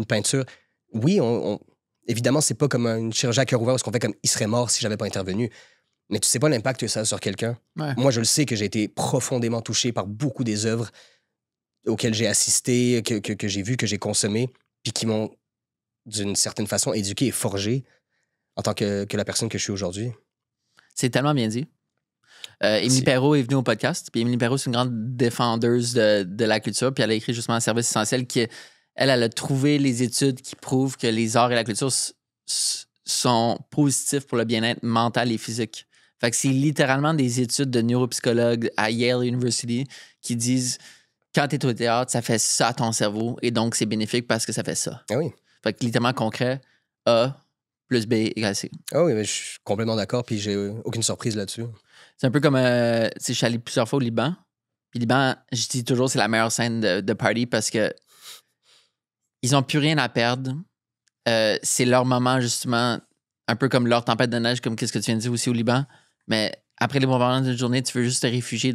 peinture. Oui, évidemment, c'est pas comme une chirurgie à cœur ouvert où on fait comme il serait mort si j'avais pas intervenu. Mais tu sais pas l'impact que ça a sur quelqu'un. Ouais. Moi, je le sais que j'ai été profondément touché par beaucoup des œuvres auxquelles j'ai assisté, que j'ai vues, que j'ai consommées, puis qui m'ont, d'une certaine façon, éduqué et forgé en tant que la personne que je suis aujourd'hui. C'est tellement bien dit. Émilie Perrault est venue au podcast. Puis Émilie Perrault, c'est une grande défendeuse de la culture. Puis elle a écrit justement un service essentiel qui, elle a trouvé les études qui prouvent que les arts et la culture sont positifs pour le bien-être mental et physique. Fait que c'est littéralement des études de neuropsychologues à Yale University qui disent quand tu es au théâtre, ça fait ça à ton cerveau et donc c'est bénéfique parce que ça fait ça. Ah oui. Fait que littéralement concret, A plus B égale C. Ah oui, mais je suis complètement d'accord, puis j'ai aucune surprise là-dessus. C'est un peu comme, je suis allé plusieurs fois au Liban. Puis Liban, je dis toujours, c'est la meilleure scène de party parce que ils ont plus rien à perdre. C'est leur moment, justement, un peu comme leur tempête de neige, comme qu'est-ce que tu viens de dire aussi au Liban. Mais après les bombardements d'une journée, tu veux juste te réfugier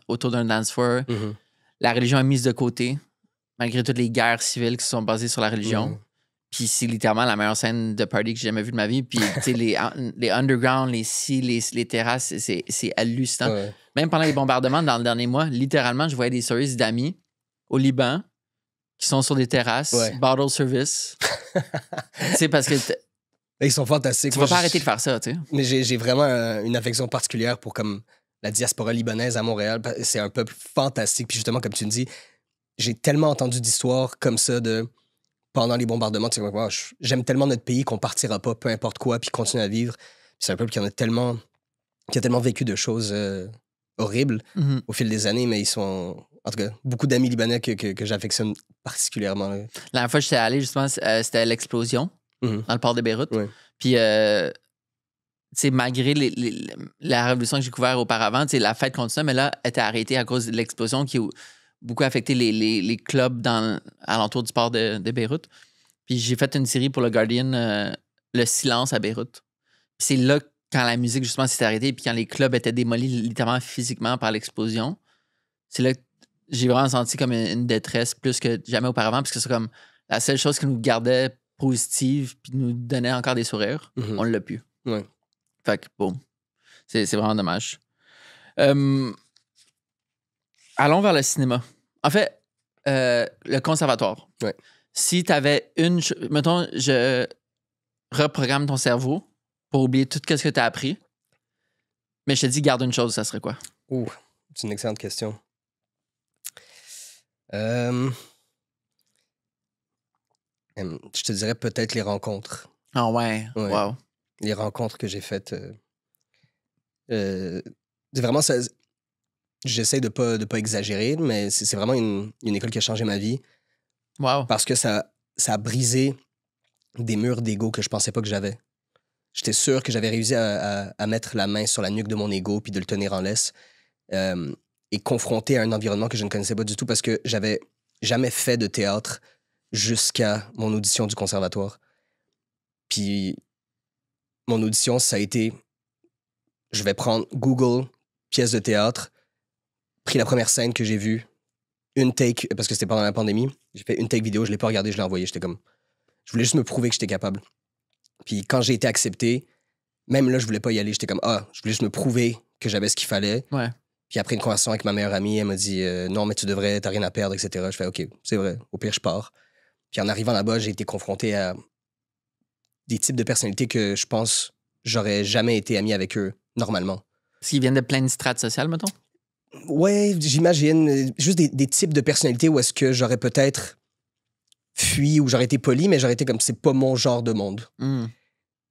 autour d'un dance floor. Mm-hmm. La religion est mise de côté, malgré toutes les guerres civiles qui sont basées sur la religion. Mm-hmm. Puis c'est littéralement la meilleure scène de party que j'ai jamais vue de ma vie. Puis, tu sais, les underground, les terrasses, c'est hallucinant. Ouais. Même pendant les bombardements, dans le dernier mois, littéralement, je voyais des stories d'amis au Liban qui sont sur des terrasses, bottle service. Tu sais, parce que ils sont fantastiques. Tu vas pas arrêter de faire ça, tu sais. Mais j'ai vraiment une affection particulière pour comme la diaspora libanaise à Montréal. C'est un peuple fantastique. Puis justement, comme tu me dis, j'ai tellement entendu d'histoires comme ça de pendant les bombardements. Tu sais, j'aime tellement notre pays qu'on partira pas, peu importe quoi, puis continue à vivre. Puis c'est un peuple qui a tellement vécu de choses horribles au fil des années, mais ils sont... En tout cas, beaucoup d'amis libanais que j'affectionne particulièrement. Là. La dernière fois que j'étais allé, justement, c'était l'explosion dans le port de Beyrouth. Oui. Puis, tu sais, malgré la révolution que j'ai couverte auparavant, tu sais, la fête continuait, mais là, elle était arrêtée à cause de l'explosion qui a beaucoup affecté les clubs alentour du port de Beyrouth. Puis j'ai fait une série pour le Guardian, Le silence à Beyrouth. Puis c'est là, quand la musique, justement, s'est arrêtée, puis quand les clubs étaient démolis littéralement physiquement par l'explosion, c'est là que j'ai vraiment senti comme une détresse plus que jamais auparavant, parce que c'est comme la seule chose qui nous gardait positive puis nous donnait encore des sourires, on l'a plus. Ouais. Fait que, bon, c'est vraiment dommage. Allons vers le cinéma. En fait, le conservatoire. Ouais. Si tu avais mettons, je reprogramme ton cerveau pour oublier tout ce que tu as appris, mais je te dis, garde une chose, ça serait quoi? Ouh, c'est une excellente question. Je te dirais peut-être les rencontres. Ah ouais, wow. Les rencontres que j'ai faites. Vraiment, ça, j'essaie de pas exagérer, mais c'est vraiment une école qui a changé ma vie. Wow. Parce que ça a brisé des murs d'ego que je pensais pas que j'avais. J'étais sûr que j'avais réussi à mettre la main sur la nuque de mon ego puis de le tenir en laisse et confronté à un environnement que je ne connaissais pas du tout parce que j'avais jamais fait de théâtre jusqu'à mon audition du conservatoire. Puis mon audition, ça a été... Je vais prendre Google, pièce de théâtre, pris la première scène que j'ai vue, une take, parce que c'était pendant la pandémie, j'ai fait une take vidéo, je l'ai pas regardée, je l'ai envoyée, j'étais comme... Je voulais juste me prouver que j'étais capable. Puis quand j'ai été accepté, même là, je voulais pas y aller, j'étais comme, je voulais juste me prouver que j'avais ce qu'il fallait. Ouais. Puis après une conversation avec ma meilleure amie, elle m'a dit non, mais tu devrais, t'as rien à perdre, etc. Je fais OK, c'est vrai, au pire, je pars. Puis en arrivant là-bas, j'ai été confronté à des types de personnalités que je pense j'aurais jamais été ami avec eux normalement. Parce qu'ils viennent de plein de strates sociales, mettons? Ouais, j'imagine. Juste des types de personnalités où est-ce que j'aurais peut-être fui ou j'aurais été poli, mais j'aurais été comme c'est pas mon genre de monde.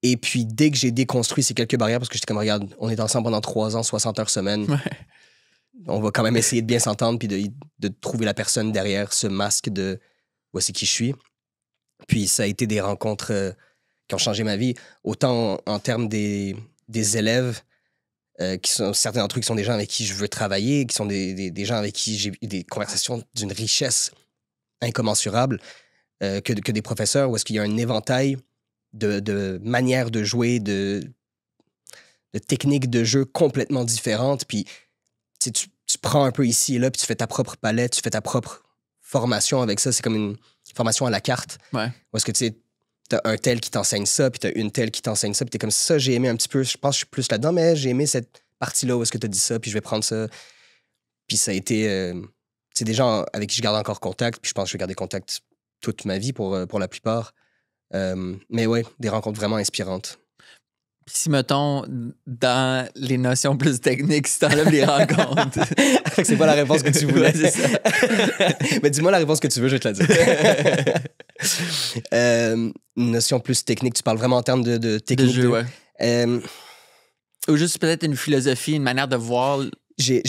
Et puis dès que j'ai déconstruit ces quelques barrières, parce que j'étais comme, regarde, on est ensemble pendant 3 ans, 60 heures semaine. Ouais. On va quand même essayer de bien s'entendre puis de trouver la personne derrière ce masque de voici qui je suis. Puis ça a été des rencontres qui ont changé ma vie, autant en termes des élèves. certains d'entre eux qui sont des gens avec qui je veux travailler, qui sont des gens avec qui j'ai eu des conversations d'une richesse incommensurable, que des professeurs, où est-ce qu'il y a un éventail de manières de jouer, de techniques de jeu complètement différentes. Puis tu prends un peu ici et là, puis tu fais ta propre palette, tu fais ta propre formation avec ça. C'est comme une formation à la carte. Ouais. Où est-ce que tu sais, t'as un tel qui t'enseigne ça, puis t'as une telle qui t'enseigne ça, puis t'es comme ça, j'ai aimé un petit peu, je pense que je suis plus là-dedans, mais j'ai aimé cette partie-là où est-ce que t'as dit ça, puis je vais prendre ça. Puis ça a été... c'est des gens avec qui je garde encore contact, puis je pense que je vais garder contact toute ma vie pour la plupart. Mais ouais, des rencontres vraiment inspirantes. Puis si, mettons, dans les notions plus techniques, si t'enlèves les rencontres... C'est pas la réponse que tu voulais. Ouais, c'est ça. Mais dis-moi la réponse que tu veux, je vais te la dire. Une notion plus technique, tu parles vraiment en termes de technique. De jeu, ouais. Euh, Ou juste peut-être une philosophie, une manière de voir... j'ai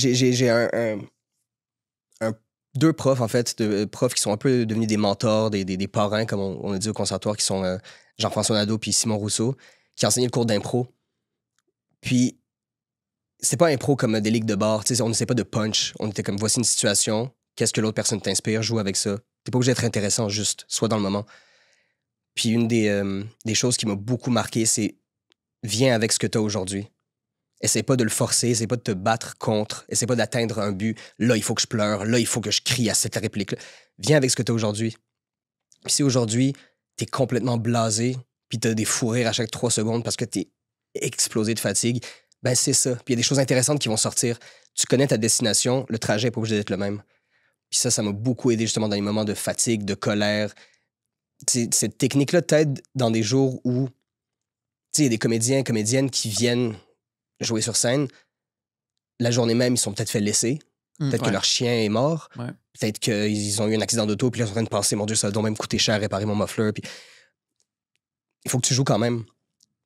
deux profs, en fait, profs qui sont un peu devenus des mentors, des parrains, comme on a dit au conservatoire, qui sont Jean-François Nadeau puis Simon Rousseau, qui enseignaient le cours d'impro. Puis, c'est pas impro comme des ligues de bar. Tu sais, on n'essaie pas de punch. On était comme, voici une situation, qu'est-ce que l'autre personne t'inspire, joue avec ça. T'es pas obligé d'être intéressant, juste, sois dans le moment. Puis, une des choses qui m'a beaucoup marqué, c'est viens avec ce que t'as aujourd'hui. Essaie pas de le forcer, essaie pas de te battre contre, essaie pas d'atteindre un but. Là, il faut que je pleure, là, il faut que je crie à cette réplique-là. Viens avec ce que t'as aujourd'hui. Puis si aujourd'hui, t'es complètement blasé, puis t'as des fous rires à chaque 3 secondes parce que t'es explosé de fatigue, ben c'est ça. Puis il y a des choses intéressantes qui vont sortir. Tu connais ta destination, le trajet n'est pas obligé d'être le même. Puis ça m'a beaucoup aidé justement dans les moments de fatigue, de colère. Cette technique-là t'aide dans des jours où, il y a des comédiens et comédiennes qui viennent jouer sur scène. La journée même, ils sont peut-être fait laisser. Peut-être que leur chien est mort. Ouais. Peut-être qu'ils ont eu un accident d'auto, puis là, ils sont en train de penser, mon Dieu, ça va donc même coûter cher réparer mon muffler. Puis il faut que tu joues quand même.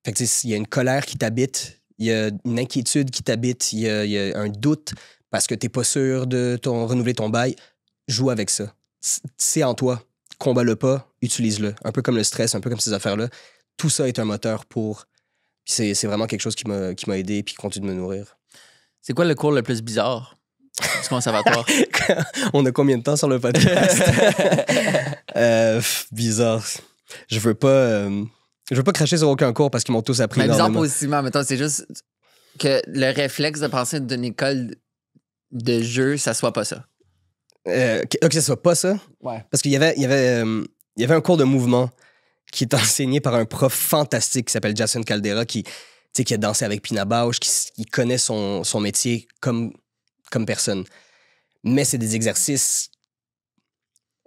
Fait que, il y a une colère qui t'habite, il y a une inquiétude qui t'habite, il y a un doute parce que t'es pas sûr de renouveler ton bail. Joue avec ça. C'est en toi. Combat-le pas, utilise-le. Un peu comme le stress, un peu comme ces affaires-là. Tout ça est un moteur pour... C'est vraiment quelque chose qui m'a aidé et qui continue de me nourrir. C'est quoi le cours le plus bizarre du conservatoire? On a combien de temps sur le podcast? Bizarre. Je veux pas cracher sur aucun cours parce qu'ils m'ont tous appris Mais bizarre énormément. positivement, mettons, c'est juste que le réflexe de penser d'une école de jeu, ça soit pas ça. Que ça soit pas ça? Ouais. Parce qu'il y avait un cours de mouvement qui est enseigné par un prof fantastique qui s'appelle Jason Caldera, qui a dansé avec Pina Bausch, qui connaît son métier comme personne. Mais c'est des exercices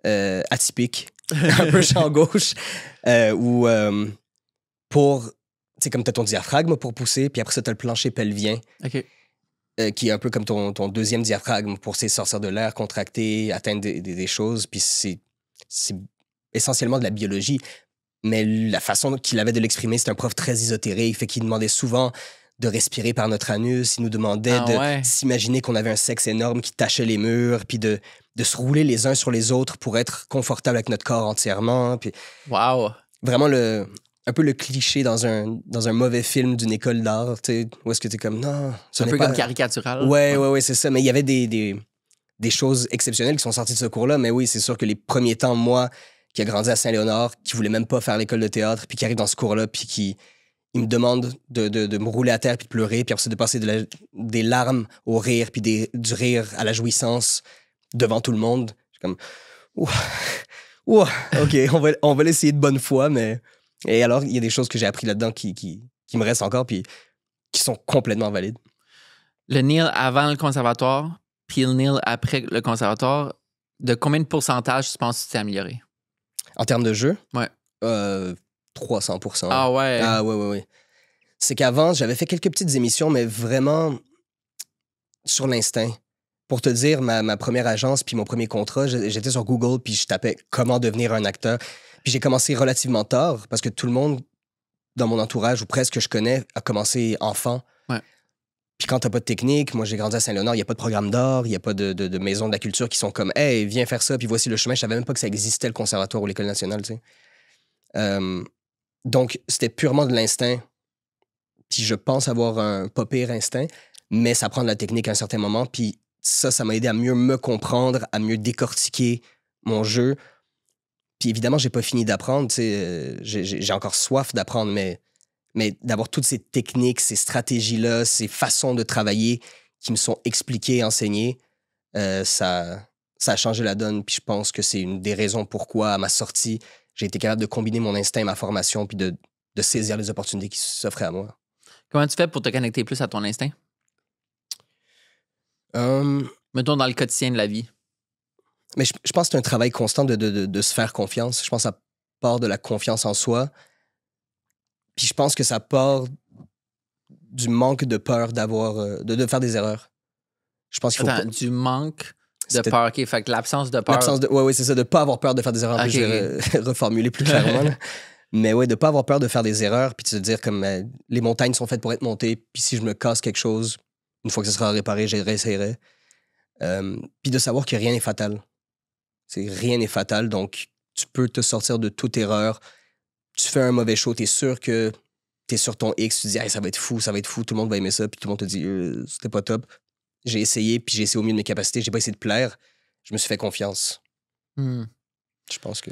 atypiques, un peu champ gauche, où comme t'as ton diaphragme pour pousser, puis après ça, t'as le plancher pelvien, OK. qui est un peu comme ton deuxième diaphragme pour sortir de l'air, contracter, atteindre des choses, puis c'est essentiellement de la biologie. Mais la façon qu'il avait de l'exprimer, c'est un prof très ésotérique, fait qu'il demandait souvent de respirer par notre anus, il nous demandait de s'imaginer qu'on avait un sexe énorme qui tachait les murs, puis de se rouler les uns sur les autres pour être confortable avec notre corps entièrement. Puis wow! Vraiment un peu le cliché dans un mauvais film d'une école d'art, où est-ce que t'es comme, non... C'est un peu comme caricatural. Ouais, c'est ça. Mais il y avait des choses exceptionnelles qui sont sorties de ce cours-là, mais oui, c'est sûr que les premiers temps, moi, qui a grandi à Saint-Léonard, qui voulait même pas faire l'école de théâtre, puis qui arrive dans ce cours-là, puis il me demande de me rouler à terre puis de pleurer, puis après ça, de passer des larmes au rire, puis du rire à la jouissance devant tout le monde. Je suis comme, ouh, OK, on va l'essayer de bonne foi, mais... Et alors, il y a des choses que j'ai appris là-dedans qui me restent encore, puis qui sont complètement valides. Le Neil avant le conservatoire, puis le Neil après le conservatoire, de combien de pourcentage tu penses que tu t'es amélioré? En termes de jeu? Ouais. 300%. Ah ouais? Ah ouais. C'est qu'avant, j'avais fait quelques petites émissions, mais vraiment sur l'instinct. Pour te dire, ma première agence puis mon premier contrat, j'étais sur Google puis je tapais « Comment devenir un acteur ». Puis j'ai commencé relativement tard parce que tout le monde dans mon entourage, ou presque que je connais, a commencé enfant. Ouais. Puis quand t'as pas de technique, moi j'ai grandi à Saint-Léonard, il n'y a pas de programme d'art, il n'y a pas de maison de la culture qui sont comme « Hey, viens faire ça, puis voici le chemin ». Je savais même pas que ça existait, le conservatoire ou l'École nationale, tu sais. Donc, c'était purement de l'instinct. Puis je pense avoir un pas pire instinct, mais ça prend de la technique à un certain moment. Puis ça m'a aidé à mieux me comprendre, à mieux décortiquer mon jeu. Puis évidemment, j'ai pas fini d'apprendre. J'ai encore soif d'apprendre, mais d'avoir toutes ces techniques, ces stratégies-là, ces façons de travailler qui me sont expliquées, enseignées, ça a changé la donne. Puis je pense que c'est une des raisons pourquoi, à ma sortie, j'ai été capable de combiner mon instinct et ma formation, puis de saisir les opportunités qui s'offraient à moi. Comment tu fais pour te connecter plus à ton instinct? Mettons dans le quotidien de la vie. Mais je pense que c'est un travail constant de se faire confiance. Je pense que ça part de la confiance en soi. Puis je pense que ça part du manque de peur de faire des erreurs. Je pense qu'il faut Attends, du manque de peur. OK, fait que l'absence de peur. Oui, c'est ça, de ne pas avoir peur de faire des erreurs. En plus, je vais reformuler plus clairement. Là. Mais ouais, de ne pas avoir peur de faire des erreurs, puis de se dire comme les montagnes sont faites pour être montées, puis si je me casse quelque chose, une fois que ça sera réparé, je réessayerai. Puis de savoir que rien n'est fatal. Rien n'est fatal, donc tu peux te sortir de toute erreur. Tu fais un mauvais show, t'es sûr que t'es sur ton X, tu dis hey, ça va être fou, tout le monde va aimer ça, puis tout le monde te dit c'était pas top. J'ai essayé, puis j'ai essayé au mieux de mes capacités, j'ai pas essayé de plaire, je me suis fait confiance. Je pense que...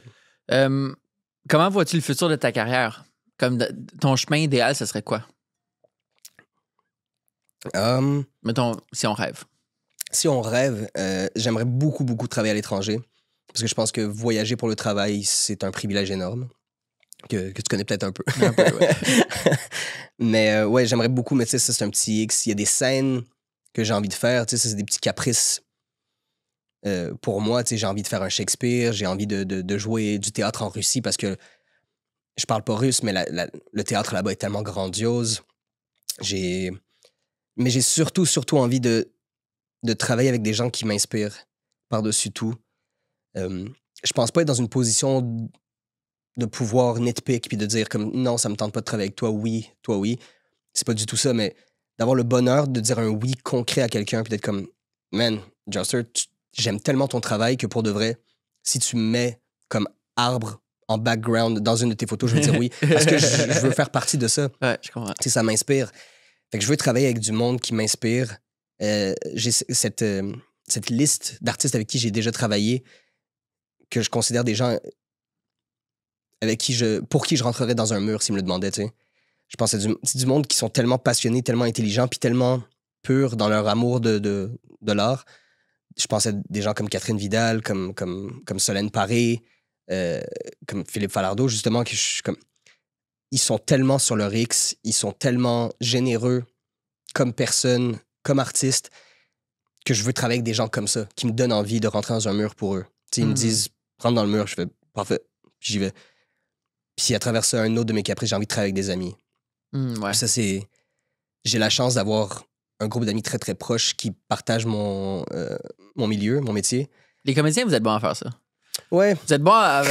Comment vois-tu le futur de ta carrière? Comme ton chemin idéal, ce serait quoi? Mettons, si on rêve. Si on rêve, j'aimerais beaucoup, beaucoup travailler à l'étranger. Parce que je pense que voyager pour le travail, c'est un privilège énorme. Que tu connais peut-être un peu. Un peu, ouais. Mais ouais, j'aimerais beaucoup, mais tu sais, ça, c'est un petit X. Il y a des scènes que j'ai envie de faire, tu sais, c'est des petits caprices. Pour moi, tu sais, j'ai envie de faire un Shakespeare, j'ai envie de jouer du théâtre en Russie parce que je parle pas russe, mais le théâtre là-bas est tellement grandiose. Mais j'ai surtout envie de travailler avec des gens qui m'inspirent par-dessus tout. Je pense pas être dans une position de pouvoir nitpick puis de dire comme non, ça me tente pas de travailler avec toi, oui. C'est pas du tout ça, mais d'avoir le bonheur de dire un oui concret à quelqu'un puis d'être comme man, Joster, j'aime tellement ton travail que pour de vrai, si tu me mets comme arbre en background dans une de tes photos, je vais dire oui. Parce que je veux faire partie de ça. Ouais, je comprends. Tu sais, ça m'inspire. Fait que je veux travailler avec du monde qui m'inspire. J'ai cette liste d'artistes avec qui j'ai déjà travaillé que je considère des gens pour qui je rentrerais dans un mur s'ils me le demandaient, tu sais. Je pense que c'est du monde qui sont tellement passionnés, tellement intelligents, puis tellement purs dans leur amour de l'art. Je pense à des gens comme Catherine Vidal, comme Solène Paré, comme Philippe Falardeau, justement, ils sont tellement sur leur X, ils sont tellement généreux comme personne, comme artiste, que je veux travailler avec des gens comme ça, qui me donnent envie de rentrer dans un mur pour eux. T'sais, ils me disent, rentre dans le mur, je fais, parfait, j'y vais. Puis à travers ça, un autre de mes caprices, j'ai envie de travailler avec des amis. Ouais. Ça, j'ai la chance d'avoir un groupe d'amis très, très proches qui partagent mon milieu, mon métier. Les comédiens, vous êtes bons à faire ça. Ouais. Vous êtes bons à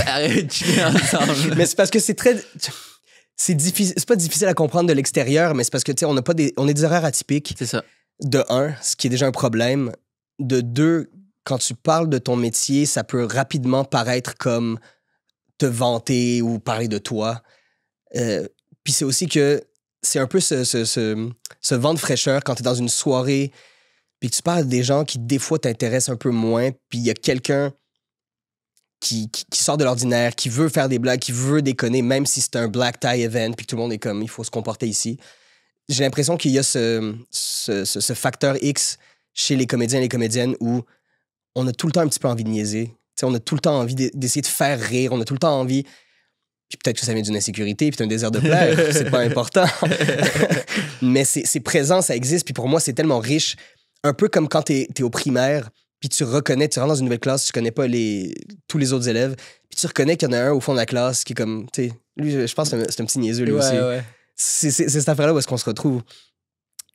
chiller ensemble. Mais c'est parce que c'est difficile, c'est pas difficile à comprendre de l'extérieur, mais c'est parce que, tu sais, on est des horaires atypiques. C'est ça. De un, ce qui est déjà un problème. De deux, quand tu parles de ton métier, ça peut rapidement paraître comme te vanter ou parler de toi. Puis c'est aussi que c'est un peu ce vent de fraîcheur quand tu es dans une soirée puis que tu parles des gens qui, des fois, t'intéressent un peu moins, puis il y a quelqu'un qui sort de l'ordinaire, qui veut faire des blagues, qui veut déconner, même si c'est un black tie event, puis que tout le monde est comme, il faut se comporter ici. J'ai l'impression qu'il y a ce facteur X chez les comédiens et les comédiennes où on a tout le temps un petit peu envie de niaiser. T'sais, on a tout le temps envie d'essayer de faire rire. On a tout le temps envie... Puis peut-être que ça vient d'une insécurité, puis d'un désir de plaire. C'est pas important. Mais c'est présent, ça existe. Puis pour moi, c'est tellement riche. Un peu comme quand t'es au primaire, puis tu rentres dans une nouvelle classe, tu connais pas tous les autres élèves, puis tu reconnais qu'il y en a un au fond de la classe qui est comme... Lui, je pense que c'est un petit niaiseux, lui aussi. Ouais. C'est cette affaire-là où est-ce qu'on se retrouve.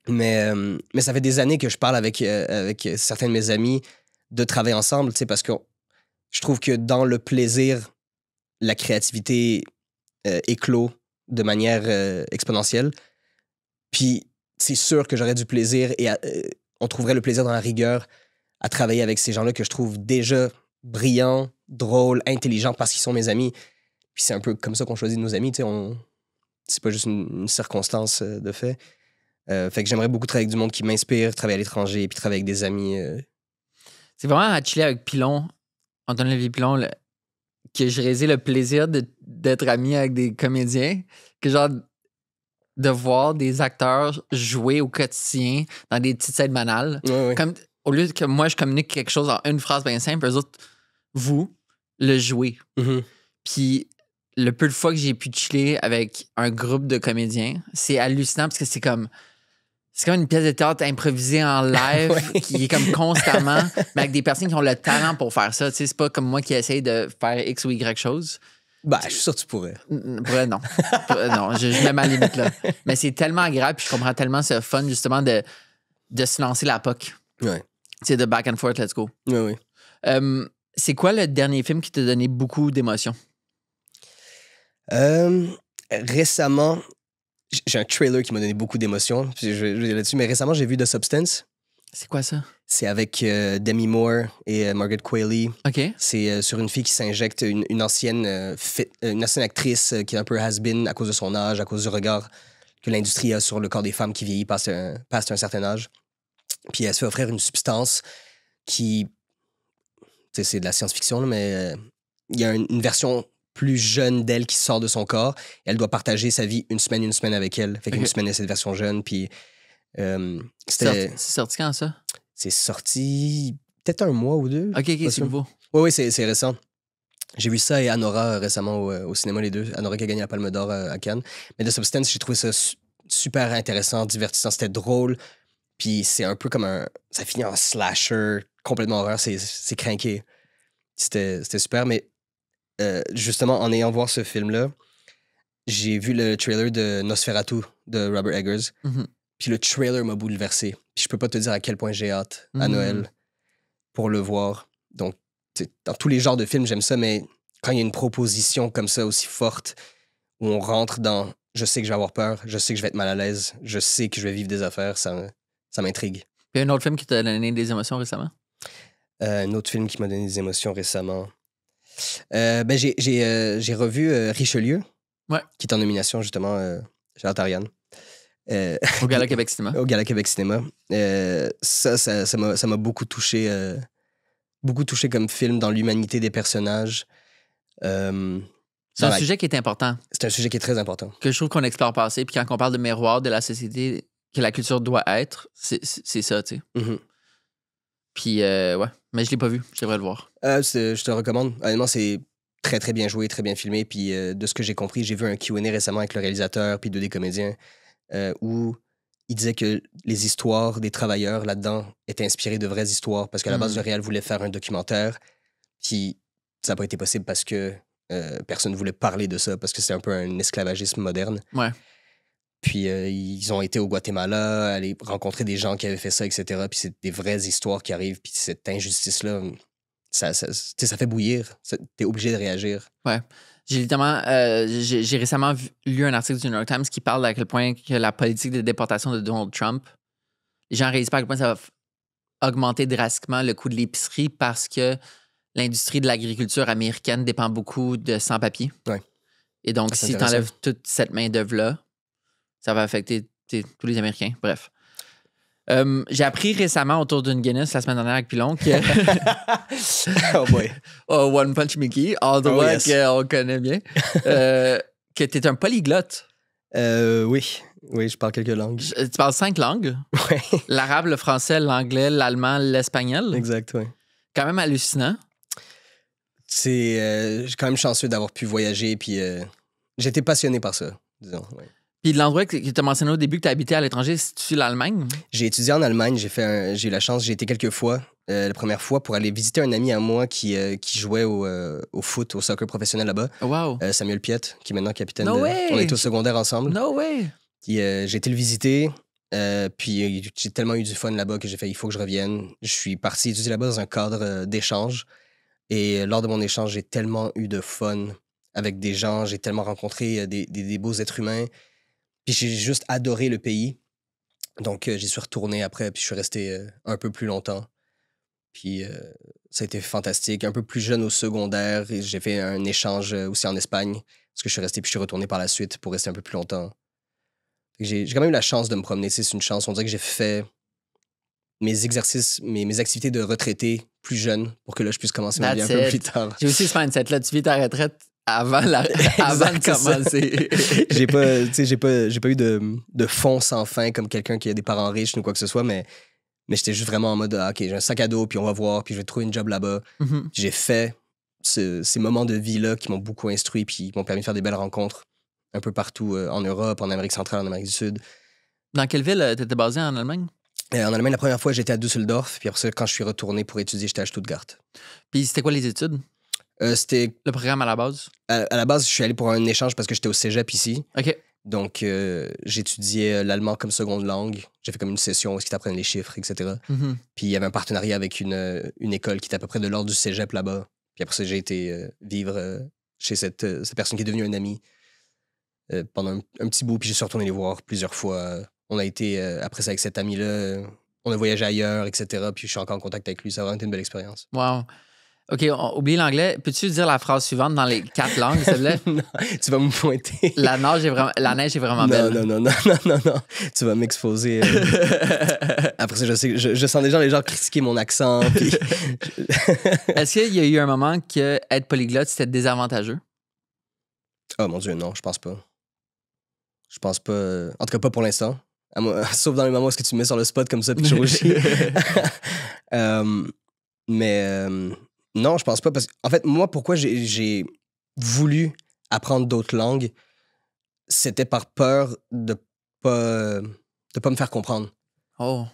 Mais ça fait des années que je parle avec certains de mes amis de travailler ensemble, parce que je trouve que dans le plaisir, la créativité éclot de manière exponentielle. Puis c'est sûr que j'aurais du plaisir et on trouverait le plaisir dans la rigueur à travailler avec ces gens-là que je trouve déjà brillants, drôles, intelligents parce qu'ils sont mes amis. Puis c'est un peu comme ça qu'on choisit nos amis, c'est pas juste une circonstance de fait. Fait que j'aimerais beaucoup travailler avec du monde qui m'inspire, travailler à l'étranger, puis travailler avec des amis. C'est vraiment à chiller avec Pilon, Antoine-Olivier Pilon, que j'ai réalisé le plaisir d'être ami avec des comédiens, que genre de voir des acteurs jouer au quotidien dans des petites scènes banales. Ouais. Comme, au lieu que moi, je communique quelque chose en une phrase bien simple, eux autres, vous, le jouez. Mm-hmm. Puis le peu de fois que j'ai pu chiller avec un groupe de comédiens, c'est hallucinant parce que c'est comme une pièce de théâtre improvisée en live Ouais. qui est comme constamment, mais avec des personnes qui ont le talent pour faire ça. Tu sais, c'est pas comme moi qui essaye de faire X ou Y chose. Ben, je suis sûr que tu pourrais. Pour vrai, non. Non, je mets ma limite là. Mais c'est tellement agréable puis je comprends tellement ce fun justement de se lancer la POC. Ouais. C'est de back and forth, let's go. Oui. C'est quoi le dernier film qui t'a donné beaucoup d'émotions? Récemment, j'ai un trailer qui m'a donné beaucoup d'émotions. Puis je vais là-dessus, mais récemment, j'ai vu The Substance. C'est quoi ça? C'est avec Demi Moore et Margaret Qualley. OK. C'est sur une fille qui s'injecte une ancienne actrice qui est un peu has-been à cause de son âge, à cause du regard que l'industrie a sur le corps des femmes qui vieillit past un certain âge. Puis elle se fait offrir une substance qui... Tu sais, c'est de la science-fiction, là, mais il y a une version plus jeune d'elle qui sort de son corps. Elle doit partager sa vie une semaine avec elle. Fait qu'une semaine, c'est cette version jeune. Puis C'est sorti quand, ça? C'est sorti peut-être un mois ou deux. OK, c'est nouveau. Oui, c'est récent. J'ai vu ça et Anora récemment au cinéma, les deux. Anora qui a gagné la Palme d'Or à Cannes. Mais The Substance, j'ai trouvé ça super intéressant, divertissant. C'était drôle. Puis c'est un peu comme ça finit en slasher, complètement horreur. C'est crinqué. C'était super, mais justement, en ayant voir ce film-là, j'ai vu le trailer de Nosferatu de Robert Eggers. Mm-hmm. Puis le trailer m'a bouleversé. Puis je peux pas te dire à quel point j'ai hâte à Noël pour le voir. Donc, dans tous les genres de films, j'aime ça, mais quand il y a une proposition comme ça aussi forte, où on rentre dans « je sais que je vais avoir peur, je sais que je vais être mal à l'aise, je sais que je vais vivre des affaires », ça m'intrigue. Puis un autre film qui t'a donné des émotions récemment? Un autre film qui m'a donné des émotions récemment. J'ai revu Richelieu, qui est en nomination justement chez Antariane. Au Gala Québec Cinéma. Au Gala Québec Cinéma. Ça m'a beaucoup touché comme film dans l'humanité des personnages. C'est un sujet qui est important. C'est un sujet qui est très important. Que je trouve qu'on explore pas assez. Puis quand on parle de miroir de la société, que la culture doit être, c'est ça, tu sais. Mm-hmm. Puis, ouais. Mais je l'ai pas vu. Je devrais le voir. Je te le recommande. Honnêtement, c'est très, très bien joué, très bien filmé. Puis, de ce que j'ai compris, j'ai vu un Q&A récemment avec le réalisateur puis 2 des comédiens où il disait que les histoires des travailleurs là-dedans étaient inspirées de vraies histoires parce qu'à la base, le réal voulait faire un documentaire. Puis, ça n'a pas été possible parce que personne ne voulait parler de ça parce que c'est un peu un esclavagisme moderne. Ouais. Puis ils ont été au Guatemala, aller rencontrer des gens qui avaient fait ça, etc. Puis c'est des vraies histoires qui arrivent. Puis cette injustice-là, ça fait bouillir. T'es obligé de réagir. Ouais. J'ai récemment lu un article du New York Times qui parle à quel point que la politique de déportation de Donald Trump, les gens ne réalisent pas à quel point ça va augmenter drastiquement le coût de l'épicerie parce que l'industrie de l'agriculture américaine dépend beaucoup de sans-papiers. Ouais. Et donc, si tu enlèves toute cette main-d'œuvre-là, ça va affecter tous les Américains. Bref. J'ai appris récemment autour d'une Guinness la semaine dernière avec Pilon que... Oh boy. One Punch Mickey, qu'on connaît bien. Que tu es un polyglotte. Oui, je parle quelques langues. Tu parles 5 langues. Oui. L'arabe, le français, l'anglais, l'allemand, l'espagnol. Exact, oui. Quand même hallucinant. Je suis quand même chanceux d'avoir pu voyager, puis j'étais passionné par ça, disons. Ouais. Puis l'endroit que tu as mentionné au début que tu as habité à l'étranger, c'est-tu l'Allemagne? J'ai étudié en Allemagne, j'ai eu la chance, j'ai été quelques fois. La première fois pour aller visiter un ami à moi qui jouait au foot, au soccer professionnel là-bas. Wow. Samuel Piet, qui est maintenant capitaine. No way. On est au secondaire ensemble. No way! Puis, j'ai été le visiter. Puis j'ai tellement eu du fun là-bas que j'ai fait, il faut que je revienne. Je suis parti étudier là-bas dans un cadre d'échange. Et lors de mon échange, j'ai tellement eu de fun avec des gens. J'ai tellement rencontré des beaux êtres humains. Puis j'ai juste adoré le pays. Donc, j'y suis retourné après, puis je suis resté un peu plus longtemps. Puis ça a été fantastique. Un peu plus jeune au secondaire, j'ai fait un échange aussi en Espagne parce que je suis resté, puis je suis retourné par la suite pour rester un peu plus longtemps. J'ai quand même eu la chance de me promener, c'est une chance. On dirait que j'ai fait mes exercices, mes activités de retraité plus jeune pour que là, je puisse commencer ma vie un peu plus tard. J'ai aussi ce mindset-là. Tu vis ta retraite avant de commencer. J'ai pas eu de fonds sans fin comme quelqu'un qui a des parents riches ou quoi que ce soit, mais j'étais juste vraiment en mode, OK, j'ai un sac à dos, puis on va voir, puis je vais trouver une job là-bas. Mm-hmm. J'ai fait ces moments de vie-là qui m'ont beaucoup instruit, puis qui m'ont permis de faire des belles rencontres un peu partout en Europe, en Amérique centrale, en Amérique du Sud. Dans quelle ville t'étais basé en Allemagne? En Allemagne, la première fois, j'étais à Düsseldorf, puis après ça, quand je suis retourné pour étudier, j'étais à Stuttgart. Puis c'était quoi les études? C'était... Le programme à la base? À la base, je suis allé pour un échange parce que j'étais au cégep ici. OK. Donc, j'étudiais l'allemand comme seconde langue. J'ai fait comme une session où ils t'apprennent les chiffres, etc. Mm-hmm. Puis il y avait un partenariat avec une école qui était à peu près de l'ordre du cégep là-bas. Puis après ça, j'ai été vivre chez cette personne qui est devenue un ami pendant un petit bout. Puis je suis retourné les voir plusieurs fois. On a été, après ça, avec cet ami-là, on a voyagé ailleurs, etc. Puis je suis encore en contact avec lui. Ça a vraiment été une belle expérience. Wow. OK, oublie l'anglais. Peux-tu dire la phrase suivante dans les 4 langues, s'il te plaît? Non, tu vas me pointer. La neige est vraiment belle. Non. Tu vas m'exposer. Après ça, je sens déjà les gens critiquer mon accent. Puis... Est-ce qu'il y a eu un moment que être polyglotte, c'était désavantageux? Oh mon Dieu, non, je pense pas. Je pense pas. En tout cas, pas pour l'instant. Sauf dans les moments où est-ce que tu me mets sur le spot comme ça puis je rougis. Non, je pense pas. Parce qu'en fait, moi, pourquoi j'ai voulu apprendre d'autres langues, c'était par peur de pas me faire comprendre. Oh.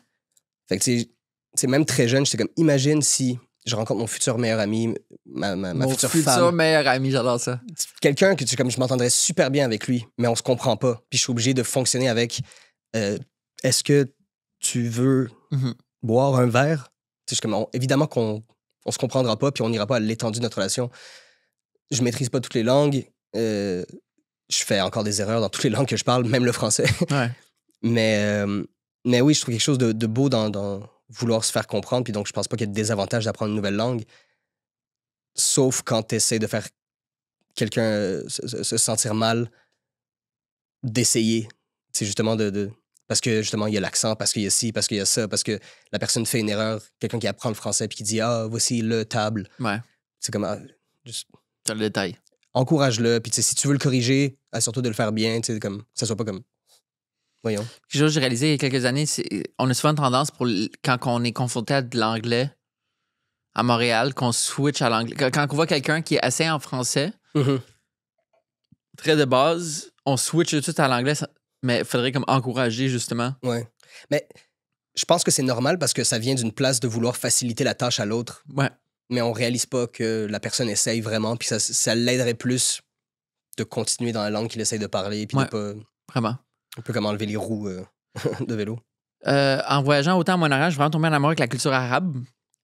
Fait que, tu sais, même très jeune, j'étais comme, imagine si je rencontre mon futur meilleur ami, ma future femme. Mon futur meilleur ami, j'adore ça. Quelqu'un que comme je m'entendrais super bien avec lui, mais on se comprend pas. Puis je suis obligé de fonctionner avec est-ce que tu veux boire un verre? Tu sais, évidemment qu'on se comprendra pas, puis on n'ira pas à l'étendue de notre relation. Je maîtrise pas toutes les langues. Je fais encore des erreurs dans toutes les langues que je parle, même le français. Ouais. Mais oui, je trouve quelque chose de beau dans vouloir se faire comprendre. Puis donc, je pense pas qu'il y ait de désavantage d'apprendre une nouvelle langue. Sauf quand tu essaies de faire quelqu'un se sentir mal, d'essayer. C'est justement parce que justement, il y a l'accent, parce qu'il y a ci, parce qu'il y a ça, parce que la personne fait une erreur, quelqu'un qui apprend le français puis qui dit « Ah, voici le table. » Ouais. C'est comme... juste t'as le détail. Encourage-le. Puis si tu veux le corriger, surtout de le faire bien, comme, que ça soit pas comme... Voyons. Quelque chose que j'ai réalisé il y a quelques années, on a souvent une tendance quand on est confronté à de l'anglais à Montréal, qu'on switch à l'anglais. Quand on voit quelqu'un qui est assez en français, très de base, on switch tout à l'anglais, mais il faudrait comme encourager, justement. Ouais. Mais je pense que c'est normal parce que ça vient d'une place de vouloir faciliter la tâche à l'autre. Ouais. Mais on réalise pas que la personne essaye vraiment, puis ça l'aiderait plus de continuer dans la langue qu'il essaye de parler, puis de pas... Vraiment. Un peu comme enlever les roues de vélo. En voyageant autant à Moyen-Orient, je suis vraiment tombé en amour avec la culture arabe.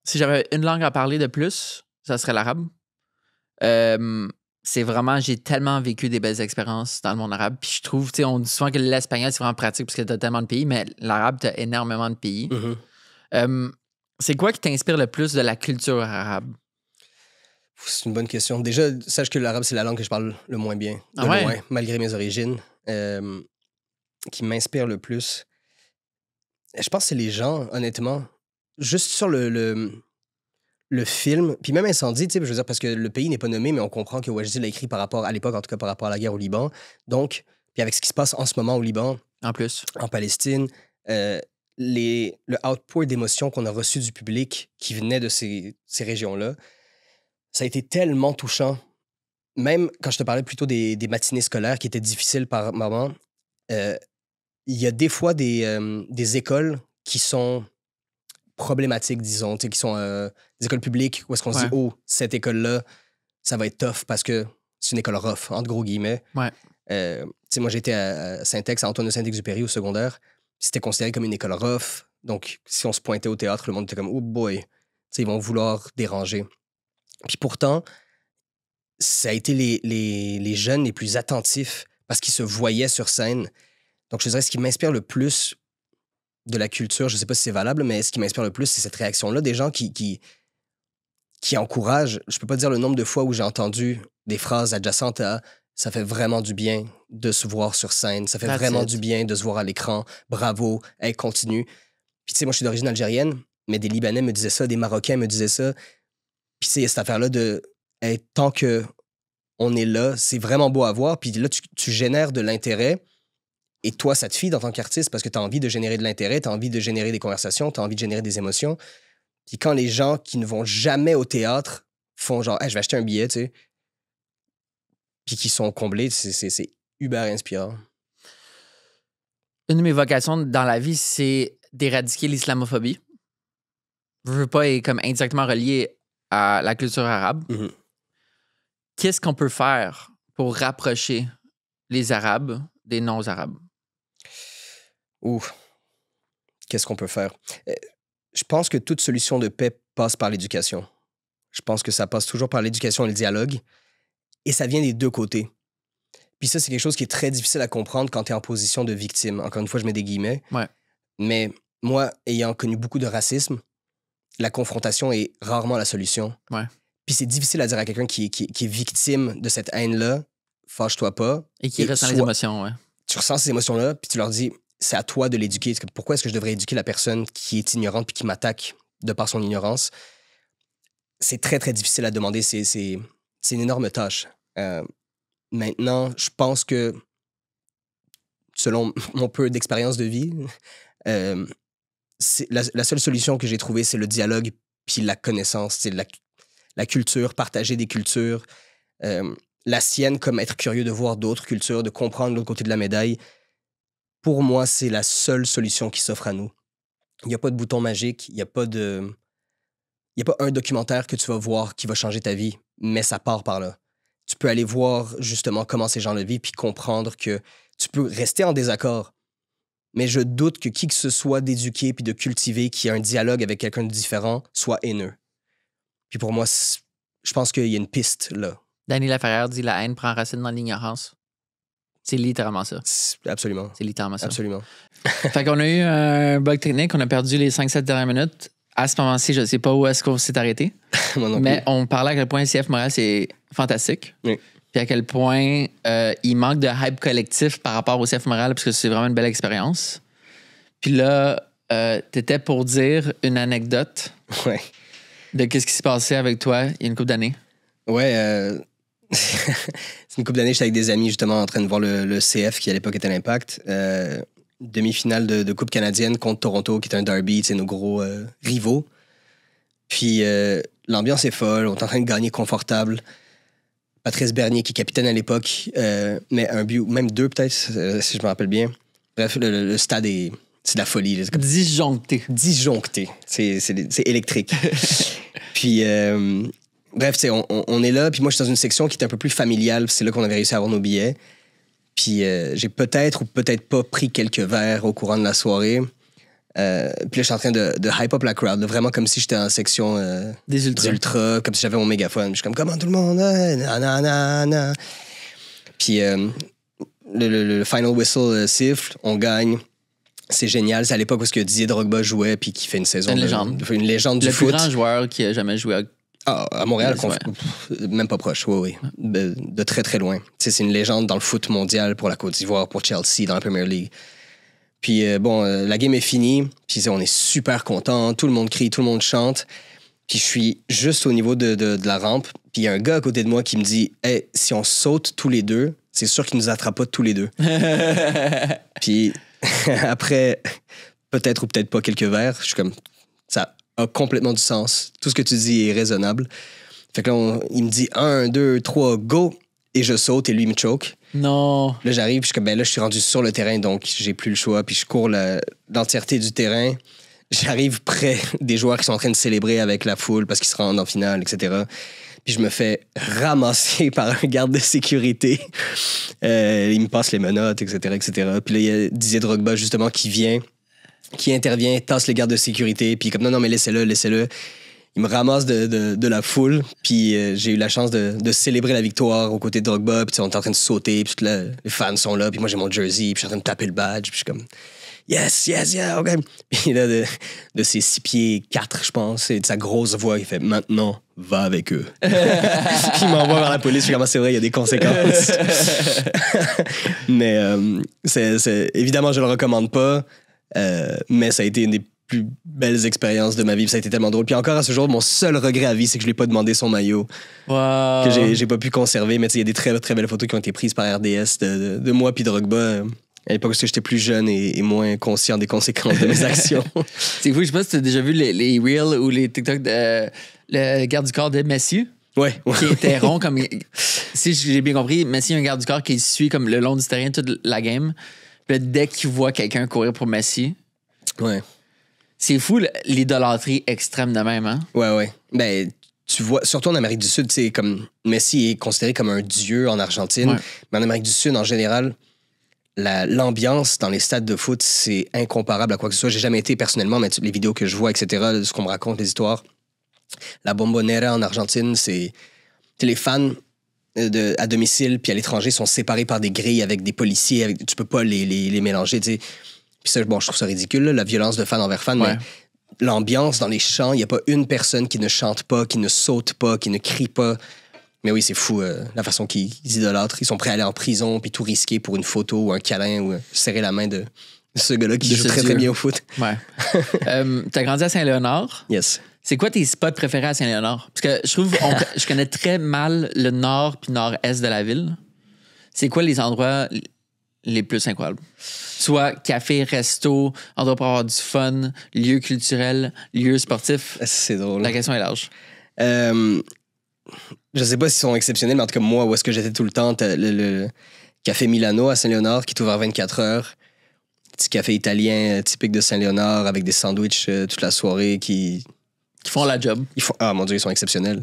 Si j'avais une langue à parler de plus, ça serait l'arabe. C'est vraiment, j'ai tellement vécu des belles expériences dans le monde arabe. Puis je trouve, tu sais, on dit souvent que l'espagnol, c'est vraiment pratique parce que t'as tellement de pays, mais l'arabe, t'as énormément de pays. C'est quoi qui t'inspire le plus de la culture arabe? C'est une bonne question. Déjà, sache que l'arabe, c'est la langue que je parle le moins bien. De loin, malgré mes origines. Qui m'inspire le plus. Je pense que c'est les gens, honnêtement. Juste sur le film, puis même Incendie, tu sais, je veux dire, parce que le pays n'est pas nommé, mais on comprend que Wajdi l'a écrit à l'époque, en tout cas par rapport à la guerre au Liban. Donc, puis avec ce qui se passe en ce moment au Liban, en plus, en Palestine, le outpour d'émotions qu'on a reçu du public qui venait de ces régions-là, ça a été tellement touchant. Même quand je te parlais plutôt des matinées scolaires qui étaient difficiles par moment, il y a des fois des écoles qui sont problématiques, disons, qui sont des écoles publiques où est-ce qu'on se dit « Oh, cette école-là, ça va être tough parce que c'est une école rough », entre gros guillemets. Ouais. Moi, j'étais à Saint-Ex, à Antoine de Saint-Exupéry au secondaire. C'était considéré comme une école rough. Donc, si on se pointait au théâtre, le monde était comme « Oh boy », ils vont vouloir déranger. Puis pourtant, ça a été les jeunes les plus attentifs parce qu'ils se voyaient sur scène. Donc, je dirais, ce qui m'inspire le plus de la culture, je sais pas si c'est valable, mais ce qui m'inspire le plus, c'est cette réaction-là des gens qui encouragent. Je peux pas dire le nombre de fois où j'ai entendu des phrases adjacentes à ça fait vraiment du bien de se voir sur scène. Ça fait That's vraiment it. du bien de se voir à l'écran. Bravo, hey, continue. Puis tu sais, moi, je suis d'origine algérienne, mais des Libanais me disaient ça, des Marocains me disaient ça. Puis tu sais, il y a cette affaire-là de, hey, tant que on est là, c'est vraiment beau à voir. Puis là, tu génères de l'intérêt. Et toi, ça te fide en tant qu'artiste parce que tu as envie de générer de l'intérêt, tu as envie de générer des conversations, tu as envie de générer des émotions. Puis quand les gens qui ne vont jamais au théâtre font genre, hey, je vais acheter un billet, tu sais, puis qui sont comblés, c'est hyper inspirant. Une de mes vocations dans la vie, c'est d'éradiquer l'islamophobie. Je veux pas est comme indirectement relié à la culture arabe. Mhm. Qu'est-ce qu'on peut faire pour rapprocher les Arabes des non-Arabes? Ouh, qu'est-ce qu'on peut faire? Je pense que toute solution de paix passe par l'éducation. Je pense que ça passe toujours par l'éducation et le dialogue. Et ça vient des deux côtés. Puis ça, c'est quelque chose qui est très difficile à comprendre quand tu es en position de victime. Encore une fois, je mets des guillemets. Ouais. Mais moi, ayant connu beaucoup de racisme, la confrontation est rarement la solution. Ouais. Puis c'est difficile à dire à quelqu'un qui est victime de cette haine-là, fâche-toi pas. Et qui reste dans les émotions, ouais. Tu ressens ces émotions-là, puis tu leur dis, c'est à toi de l'éduquer. Pourquoi est-ce que je devrais éduquer la personne qui est ignorante puis qui m'attaque de par son ignorance? C'est très, très difficile à demander. C'est une énorme tâche. Maintenant, je pense que, selon mon peu d'expérience de vie, la seule solution que j'ai trouvée, c'est le dialogue puis la connaissance. C'est la culture, partager des cultures. La sienne, comme être curieux de voir d'autres cultures, de comprendre l'autre côté de la médaille. Pour moi, c'est la seule solution qui s'offre à nous. Il n'y a pas de bouton magique, il n'y a pas un documentaire que tu vas voir qui va changer ta vie, mais ça part par là. Tu peux aller voir justement comment ces gens le vivent puis comprendre que tu peux rester en désaccord. Mais je doute que qui que ce soit d'éduquer puis de cultiver, qui a un dialogue avec quelqu'un de différent, soit haineux. Puis pour moi, je pense qu'il y a une piste là. Danny Laferrière dit « La haine prend racine dans l'ignorance ». C'est littéralement ça. Absolument. C'est littéralement ça. Absolument. Fait qu'on a eu un bug technique, on a perdu les 5-7 dernières minutes. À ce moment-ci, je ne sais pas où est-ce qu'on s'est arrêté. Moi non Mais plus. on parlait à quel point CF Montréal, c'est fantastique. Oui. Puis à quel point il manque de hype collectif par rapport au CF Montréal, parce que c'est vraiment une belle expérience. Puis là, t'étais pour dire une anecdote Ouais. de qu'est-ce qui s'est passé avec toi il y a une couple d'années. Ouais, c'est une couple d'années, j'étais avec des amis justement en train de voir le CF qui à l'époque était l'Impact. Demi-finale de Coupe canadienne contre Toronto, qui est un derby, c'est nos gros rivaux. Puis l'ambiance est folle, on est en train de gagner confortable. Patrice Bernier, qui est capitaine à l'époque, met un but, même deux peut-être, si je me rappelle bien. Bref, le stade c'est de la folie. Là. C'est comme Disjoncté. disjoncté. C'est électrique. Puis, bref, on est là. Puis moi, je suis dans une section qui est un peu plus familiale. C'est là qu'on avait réussi à avoir nos billets. Puis j'ai peut-être ou peut-être pas pris quelques verres au courant de la soirée. Puis là, je suis en train de hype up la crowd. Là, vraiment comme si j'étais en section Des ultras. comme si j'avais mon mégaphone. Je suis comme, comment tout le monde? Nanana. Puis le final whistle siffle. On gagne. C'est génial. C'est à l'époque où Didier Drogba jouait puis qui fait une saison. Une légende. Une légende du Le plus foot. grand joueur qui a jamais joué À Montréal, Ouais. même pas proche, oui. De très, très loin. C'est une légende dans le foot mondial pour la Côte d'Ivoire, pour Chelsea, dans la Premier League. Puis la game est finie, puis on est super content, tout le monde crie, tout le monde chante. Puis je suis juste au niveau de la rampe, puis il y a un gars à côté de moi qui me dit « Hey, si on saute tous les deux, c'est sûr qu'il nous attrape pas tous les deux. » Puis après, peut-être ou peut-être pas quelques verres, je suis comme « Ça a complètement du sens. Tout ce que tu dis est raisonnable. » Fait que là, il me dit 1, 2, 3, go! Et je saute et lui me choke. Non. Là, j'arrive, puis je suis comme, ben là, je suis rendu sur le terrain, donc j'ai plus le choix. Puis je cours l'entièreté du terrain. J'arrive près des joueurs qui sont en train de célébrer avec la foule parce qu'ils se rendent en finale, etc. Puis je me fais ramasser par un garde de sécurité. Il me passe les menottes, etc., etc. Puis là, il y a Didier Drogba, justement, qui intervient, tasse les gardes de sécurité. Puis comme, non, mais laissez-le. il me ramasse de la foule, puis j'ai eu la chance de célébrer la victoire aux côtés de Drogba, puis on est en train de sauter, puis les fans sont là, puis moi j'ai mon jersey, puis je suis en train de taper le badge, puis je suis comme yes, yes, yeah, OK. Puis là, de ses 6 pieds 4, je pense, et de sa grosse voix, il fait maintenant, va avec eux. Puis il m'envoie vers la police, je suis comme c'est vrai, il y a des conséquences. Mais évidemment, je le recommande pas, mais ça a été une des plus belles expériences de ma vie, puis ça a été tellement drôle. Puis encore à ce jour, mon seul regret à vie, c'est que je lui ai pas demandé son maillot, que j'ai pas pu conserver. Mais il y a des très, très belles photos qui ont été prises par RDS de moi puis Drogba. À l'époque, parce que j'étais plus jeune et moins conscient des conséquences de mes actions. C'est fou, je sais pas si tu as déjà vu les Reels ou les TikTok de le garde du corps de Messi. Ouais. Qui était rond comme. Si j'ai bien compris, Messi est un garde du corps qui suit comme le long du terrain toute la game. Puis là, dès qu'il voit quelqu'un courir pour Messi. Ouais. C'est fou l'idolâtrie extrême de même, hein? Ouais. Ben, tu vois, surtout en Amérique du Sud, tu sais, comme Messi est considéré comme un dieu en Argentine. Ouais. Mais en Amérique du Sud, en général, l'ambiance dans les stades de foot, c'est incomparable à quoi que ce soit. J'ai jamais été personnellement, mais les vidéos que je vois, etc., ce qu'on me raconte, les histoires. La Bombonera en Argentine, c'est les fans à domicile puis à l'étranger sont séparés par des grilles avec des policiers. Tu peux pas les mélanger, tu sais. Puis ça, bon, je trouve ça ridicule, là, la violence de fan envers fan, ouais. Mais l'ambiance dans les champs, il n'y a pas une personne qui ne chante pas, qui ne saute pas, qui ne crie pas. Mais oui, c'est fou, la façon qu'ils idolâtrent. Ils sont prêts à aller en prison puis tout risquer pour une photo ou un câlin ou serrer la main de ce gars-là qui joue très, très bien au foot. Ouais. T'as grandi à Saint-Léonard. Yes. C'est quoi tes spots préférés à Saint-Léonard? Parce que je trouve je connais très mal le nord puis nord-est de la ville. C'est quoi les endroits les plus incroyables? Soit café, resto, endroit pour avoir du fun, lieu culturel, lieu sportif. C'est drôle. La question est large. Je sais pas s'ils sont exceptionnels, mais en tout cas, moi, où est-ce que j'étais tout le temps, t'as le café Milano à Saint-Léonard qui est ouvert 24 heures. Petit café italien typique de Saint-Léonard avec des sandwichs toute la soirée qui font la job. Ah mon Dieu, ils sont exceptionnels.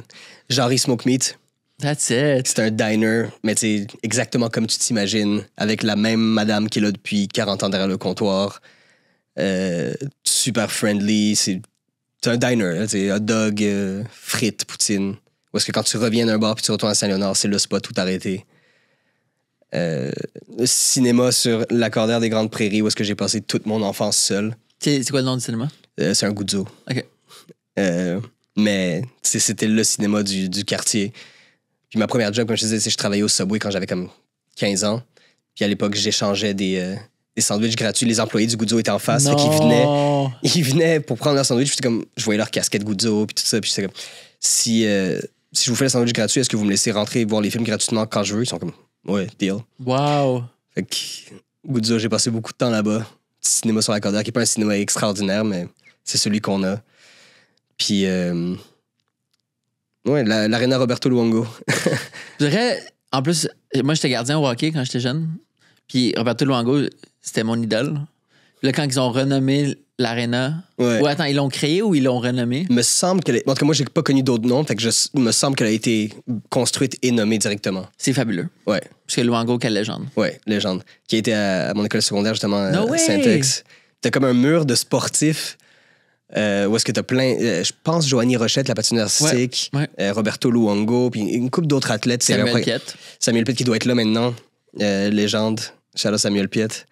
Jarry Smoke Meat. That's it. C'est un diner, mais c'est exactement comme tu t'imagines, avec la même madame qui est là depuis 40 ans derrière le comptoir. Super friendly. C'est un diner. C'est hot dog, frites, poutine. Ou est-ce que quand tu reviens d'un bar puis tu retournes à Saint-Léonard, c'est le spot tout arrêté. Le cinéma sur la Cordère des Grandes Prairies, où est-ce que j'ai passé toute mon enfance seul. C'est quoi le nom du cinéma? C'est un Guzzo. OK. Mais c'était le cinéma du quartier. Puis ma première job, comme je te disais, je travaillais au Subway quand j'avais comme 15 ans. Puis à l'époque, j'échangeais des sandwichs gratuits. Les employés du Guzzo étaient en face. Fait qu'ils venaient pour prendre leur sandwich. Puis comme, je voyais leur casquette Guzzo, puis tout ça. Puis j'étais comme, si je vous fais le sandwich gratuit, est-ce que vous me laissez rentrer et voir les films gratuitement quand je veux? Ils sont comme, ouais, deal. Wow. Fait que Guzzo, j'ai passé beaucoup de temps là-bas. Petit cinéma sur la Cordère, qui n'est pas un cinéma extraordinaire, mais c'est celui qu'on a. Puis, ouais, l'aréna Roberto Luongo. Je dirais, en plus, moi, j'étais gardien au hockey quand j'étais jeune. Puis Roberto Luongo, c'était mon idole. Puis là, quand ils ont renommé l'aréna... Ouais. Ou attends, ils l'ont créé ou ils l'ont renommé? Il me semble qu'elle... En tout cas, moi, j'ai pas connu d'autres noms. Fait que il me semble qu'elle a été construite et nommée directement. C'est fabuleux. Ouais. Parce que Luongo, quelle légende. Ouais, légende. Qui a été à mon école secondaire, justement, à Saint-Ex. T'as comme un mur de sportifs où est-ce que t'as plein... je pense Joanie Rochette, la patineur artistique, Roberto Luongo, puis une couple d'autres athlètes. Samuel Piette. Samuel Piette qui doit être là maintenant. Légende. Shout-out Samuel Piette.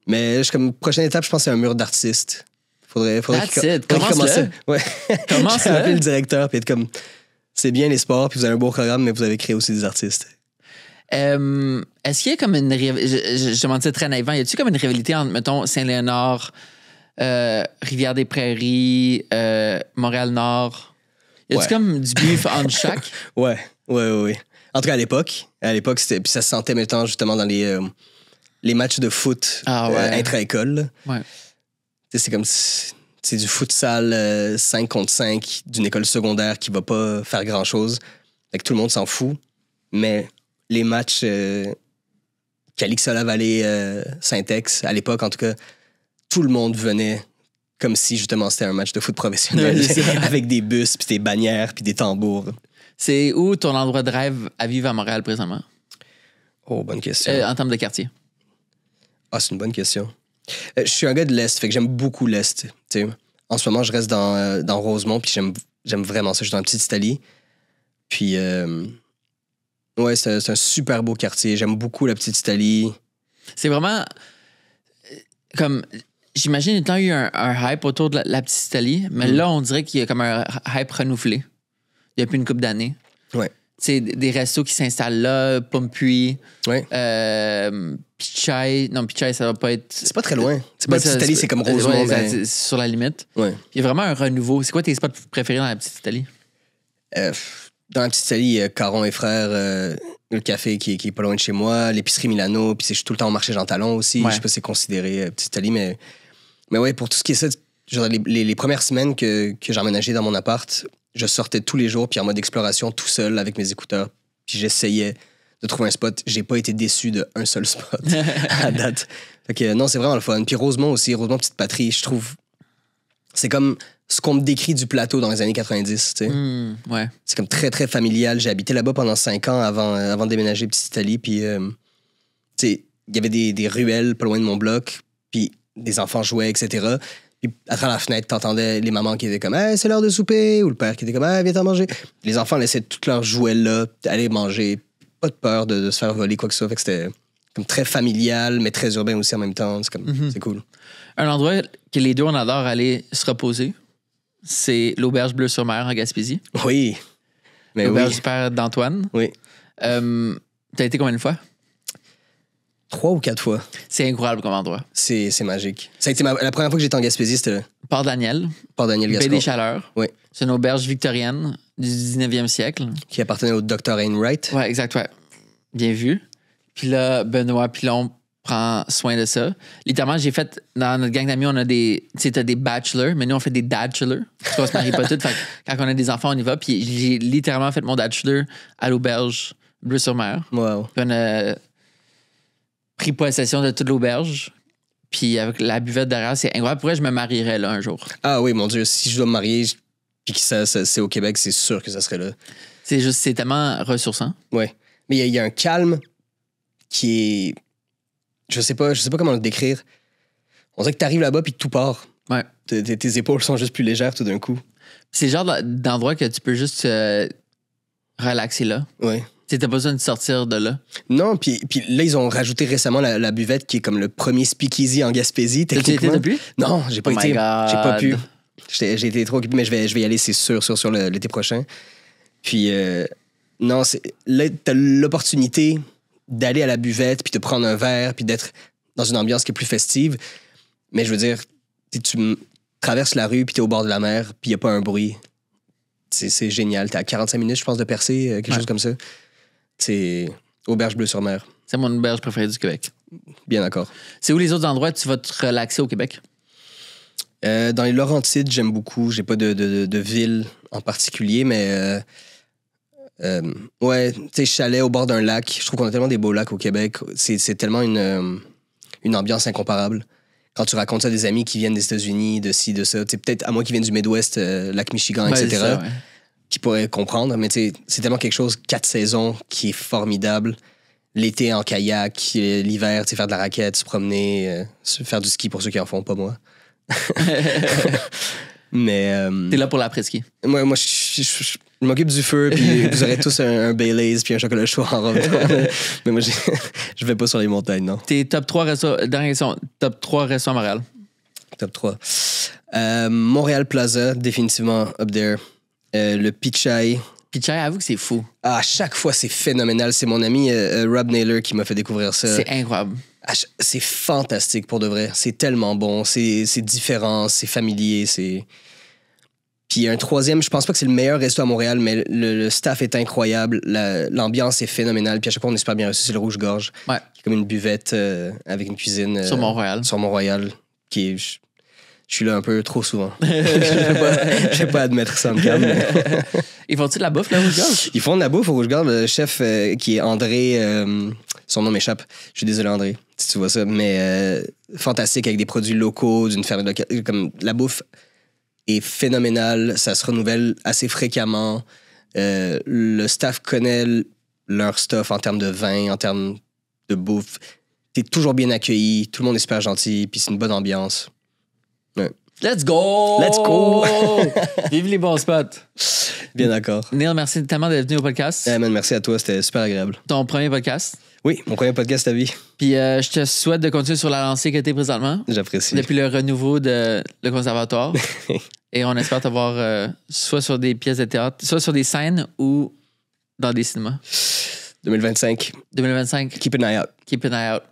Mais comme prochaine étape, je pense que c'est un mur d'artistes. Faudrait commencer. Ouais. Comment ça? Appeler le directeur puis être comme, c'est bien les sports, puis vous avez un beau programme, mais vous avez créé aussi des artistes. Est-ce qu'il y a comme une je m'en disais très naïvement, y a-t-il comme une rivalité entre, mettons, Saint-Léonard, Rivière-des-Prairies, Montréal-Nord? Y a-t-il comme du beef entre chaque? Ouais. En tout cas, à l'époque, c'était, puis ça se sentait maintenant justement dans les matchs de foot intra-école. Ouais. C'est comme c'est du futsal 5 contre 5 d'une école secondaire qui va pas faire grand-chose. Fait que tout le monde s'en fout. Mais les matchs Calixola-Vallée, Saint-Ex, à l'époque, en tout cas, tout le monde venait comme si, justement, c'était un match de foot professionnel avec des bus, puis des bannières, puis des tambours. C'est où ton endroit de rêve à vivre à Montréal présentement? Oh, bonne question. En termes de quartier. Ah, c'est une bonne question. Je suis un gars de l'Est, fait que j'aime beaucoup l'Est. T'sais. en ce moment, je reste dans Rosemont, puis j'aime vraiment ça. Je suis dans la petite Italie. Puis, ouais, c'est un super beau quartier. J'aime beaucoup la petite Italie. C'est vraiment comme. J'imagine qu'il y a eu un hype autour de la petite Italie, mais là, on dirait qu'il y a comme un hype renouvelé. Il y a plus une couple d'années. Ouais. C'est des restos qui s'installent là, Pompuy, Ouais. Pichai. Non, Pichai, ça va pas être. C'est pas très loin. C'est pas la petite Italie, c'est comme Rosemont. Ouais, c'est sur la limite. Ouais. Il y a vraiment un renouveau. C'est quoi tes spots préférés dans la petite Italie? Dans la petite Italie, Caron et Frères, le café qui est pas loin de chez moi, l'épicerie Milano, puis je suis tout le temps au marché Jean Talon aussi. Ouais. Je sais pas si c'est considéré petite Italie, mais ouais, pour tout ce qui est ça, genre les premières semaines que j'ai emménagé dans mon appart, je sortais tous les jours, puis en mode exploration, tout seul avec mes écouteurs, puis j'essayais de trouver un spot. J'ai pas été déçu d'un seul spot à date. Fait que non, c'est vraiment le fun. Puis Rosemont aussi, Rosemont Petite Patrie, je trouve, c'est comme ce qu'on me décrit du plateau dans les années 90, tu sais. Ouais. C'est comme très, très familial. J'ai habité là-bas pendant 5 ans avant de déménager Petite Italie. Puis, tu sais, il y avait des ruelles pas loin de mon bloc. Puis, des enfants jouaient, etc. Puis, à travers la fenêtre, t'entendais les mamans qui étaient comme « Hey, c'est l'heure de souper », ou le père qui était comme « Hey, viens t'en manger ». Les enfants laissaient tous leurs jouets là, aller manger. Pas de peur de se faire voler, quoi que ce soit. Fait que c'était comme très familial, mais très urbain aussi en même temps. C'est comme, c'est cool. Un endroit que les deux, on adore aller se reposer, c'est l'Auberge Bleu-sur-Mer en Gaspésie. Oui. Mais L'auberge oui. du père d'Antoine. Oui. T'as été combien de fois? 3 ou 4 fois. C'est incroyable comme endroit. C'est magique. Ça a été la première fois que j'étais en Gaspésie, c'était là. Port Daniel. Port Daniel Baie Gascon. des Chaleurs. Oui. C'est une auberge victorienne du 19e siècle. Qui appartenait au Dr. Enright. Ouais, exact, ouais. Bien vu. Puis là, Benoît Pilon prend soin de ça. Littéralement, j'ai fait, dans notre gang d'amis, on a des, tu sais, t'as des bachelors, mais nous, on fait des dadchelors. Parce qu'on se marie pas toutes. Fait que quand on a des enfants, on y va. Puis j'ai littéralement fait mon dadchelor à l'auberge Bleu-sur-Mer. Wow. Puis on a pris possession de toute l'auberge. Puis avec la buvette derrière, c'est incroyable. Pourquoi je me marierais là un jour? Ah oui, mon Dieu, si je dois me marier, puis que ça c'est au Québec, c'est sûr que ça serait là. C'est juste, c'est tellement ressourçant. Ouais. Mais il y a un calme qui est... Je sais pas comment le décrire. On dirait que t'arrives là-bas puis que tout part. Ouais. Tes épaules sont juste plus légères tout d'un coup. C'est le genre d'endroit que tu peux juste relaxer là. Ouais. Tu sais, t'as pas besoin de sortir de là. Non, puis là, ils ont rajouté récemment la buvette qui est comme le premier speakeasy en Gaspésie. T'as-tu été depuis? Non, j'ai pas Oh my été. God. J'ai pas pu. J'ai été trop occupé, mais je vais y aller, c'est sûr, l'été prochain. Puis, non, là, t'as l'opportunité d'aller à la buvette, puis de prendre un verre, puis d'être dans une ambiance qui est plus festive. Mais je veux dire, tu traverses la rue, puis t'es au bord de la mer, puis il n'y a pas un bruit. C'est génial. T'es à 45 minutes, je pense, de Percé, quelque chose comme ça. C'est Auberge Bleu-sur-Mer. C'est mon auberge préférée du Québec. Bien d'accord. C'est où les autres endroits tu vas te relaxer au Québec? Dans les Laurentides, j'aime beaucoup. J'ai pas de ville en particulier, mais ouais, tu sais, chalet au bord d'un lac. Je trouve qu'on a tellement des beaux lacs au Québec. C'est tellement une ambiance incomparable. Quand tu racontes ça à des amis qui viennent des États-Unis, de ci, de ça, tu sais, peut-être à moi qui viens du Midwest, lac Michigan, Ouais, etc., c'est ça, ouais. qui pourraient comprendre, mais tu sais, c'est tellement quelque chose, 4 saisons, qui est formidable. L'été en kayak, l'hiver, tu sais, faire de la raquette, se promener, faire du ski pour ceux qui en font, pas moi. Mais T'es là pour l'après-ski. moi je m'occupe du feu, puis vous aurez tous un Baileys puis un chocolat chaud en robe. Mais moi, je vais pas sur les montagnes, non. T'es top 3 restos, dernière question, top 3 restos à Montréal. Top 3. Montréal Plaza, définitivement up there. Le Pichai. Pichai, avoue que c'est fou. Ah, à chaque fois, c'est phénoménal. C'est mon ami Rob Naylor qui m'a fait découvrir ça. C'est incroyable. C'est fantastique, pour de vrai. C'est tellement bon. C'est différent, c'est familier, c'est... Puis un troisième, je pense pas que c'est le meilleur resto à Montréal, mais le staff est incroyable. L'ambiance est phénoménale. Puis à chaque fois, on est super bien reçu. C'est le Rouge-Gorge. Ouais. Qui est comme une buvette avec une cuisine. Sur Mont-Royal. Sur Mont-Royal. Qui est... Je suis là un peu trop souvent. Je vais pas admettre ça en calme. Ils font-tu de la bouffe, là, au Rouge-Gorge? Ils font de la bouffe au Rouge-Gorge. Le chef qui est André... son nom m'échappe. Je suis désolé, André, si tu vois ça. Mais fantastique, avec des produits locaux, d'une ferme locale. Comme la bouffe est phénoménale. Ça se renouvelle assez fréquemment. Le staff connaît leur stuff en termes de vin, en termes de bouffe. T'es toujours bien accueilli. Tout le monde est super gentil. Puis c'est une bonne ambiance. Ouais. Let's go! Let's go! Vive les bons spots. Bien d'accord. Neil, merci tellement d'être venu au podcast. Man, merci à toi, c'était super agréable. Ton premier podcast. Oui, mon premier podcast à vie. Puis je te souhaite de continuer sur la lancée que tu es présentement. J'apprécie. Depuis le renouveau de le conservatoire. Et on espère te voir soit sur des pièces de théâtre, soit sur des scènes ou dans des cinémas. 2025. 2025. Keep an eye out. Keep an eye out.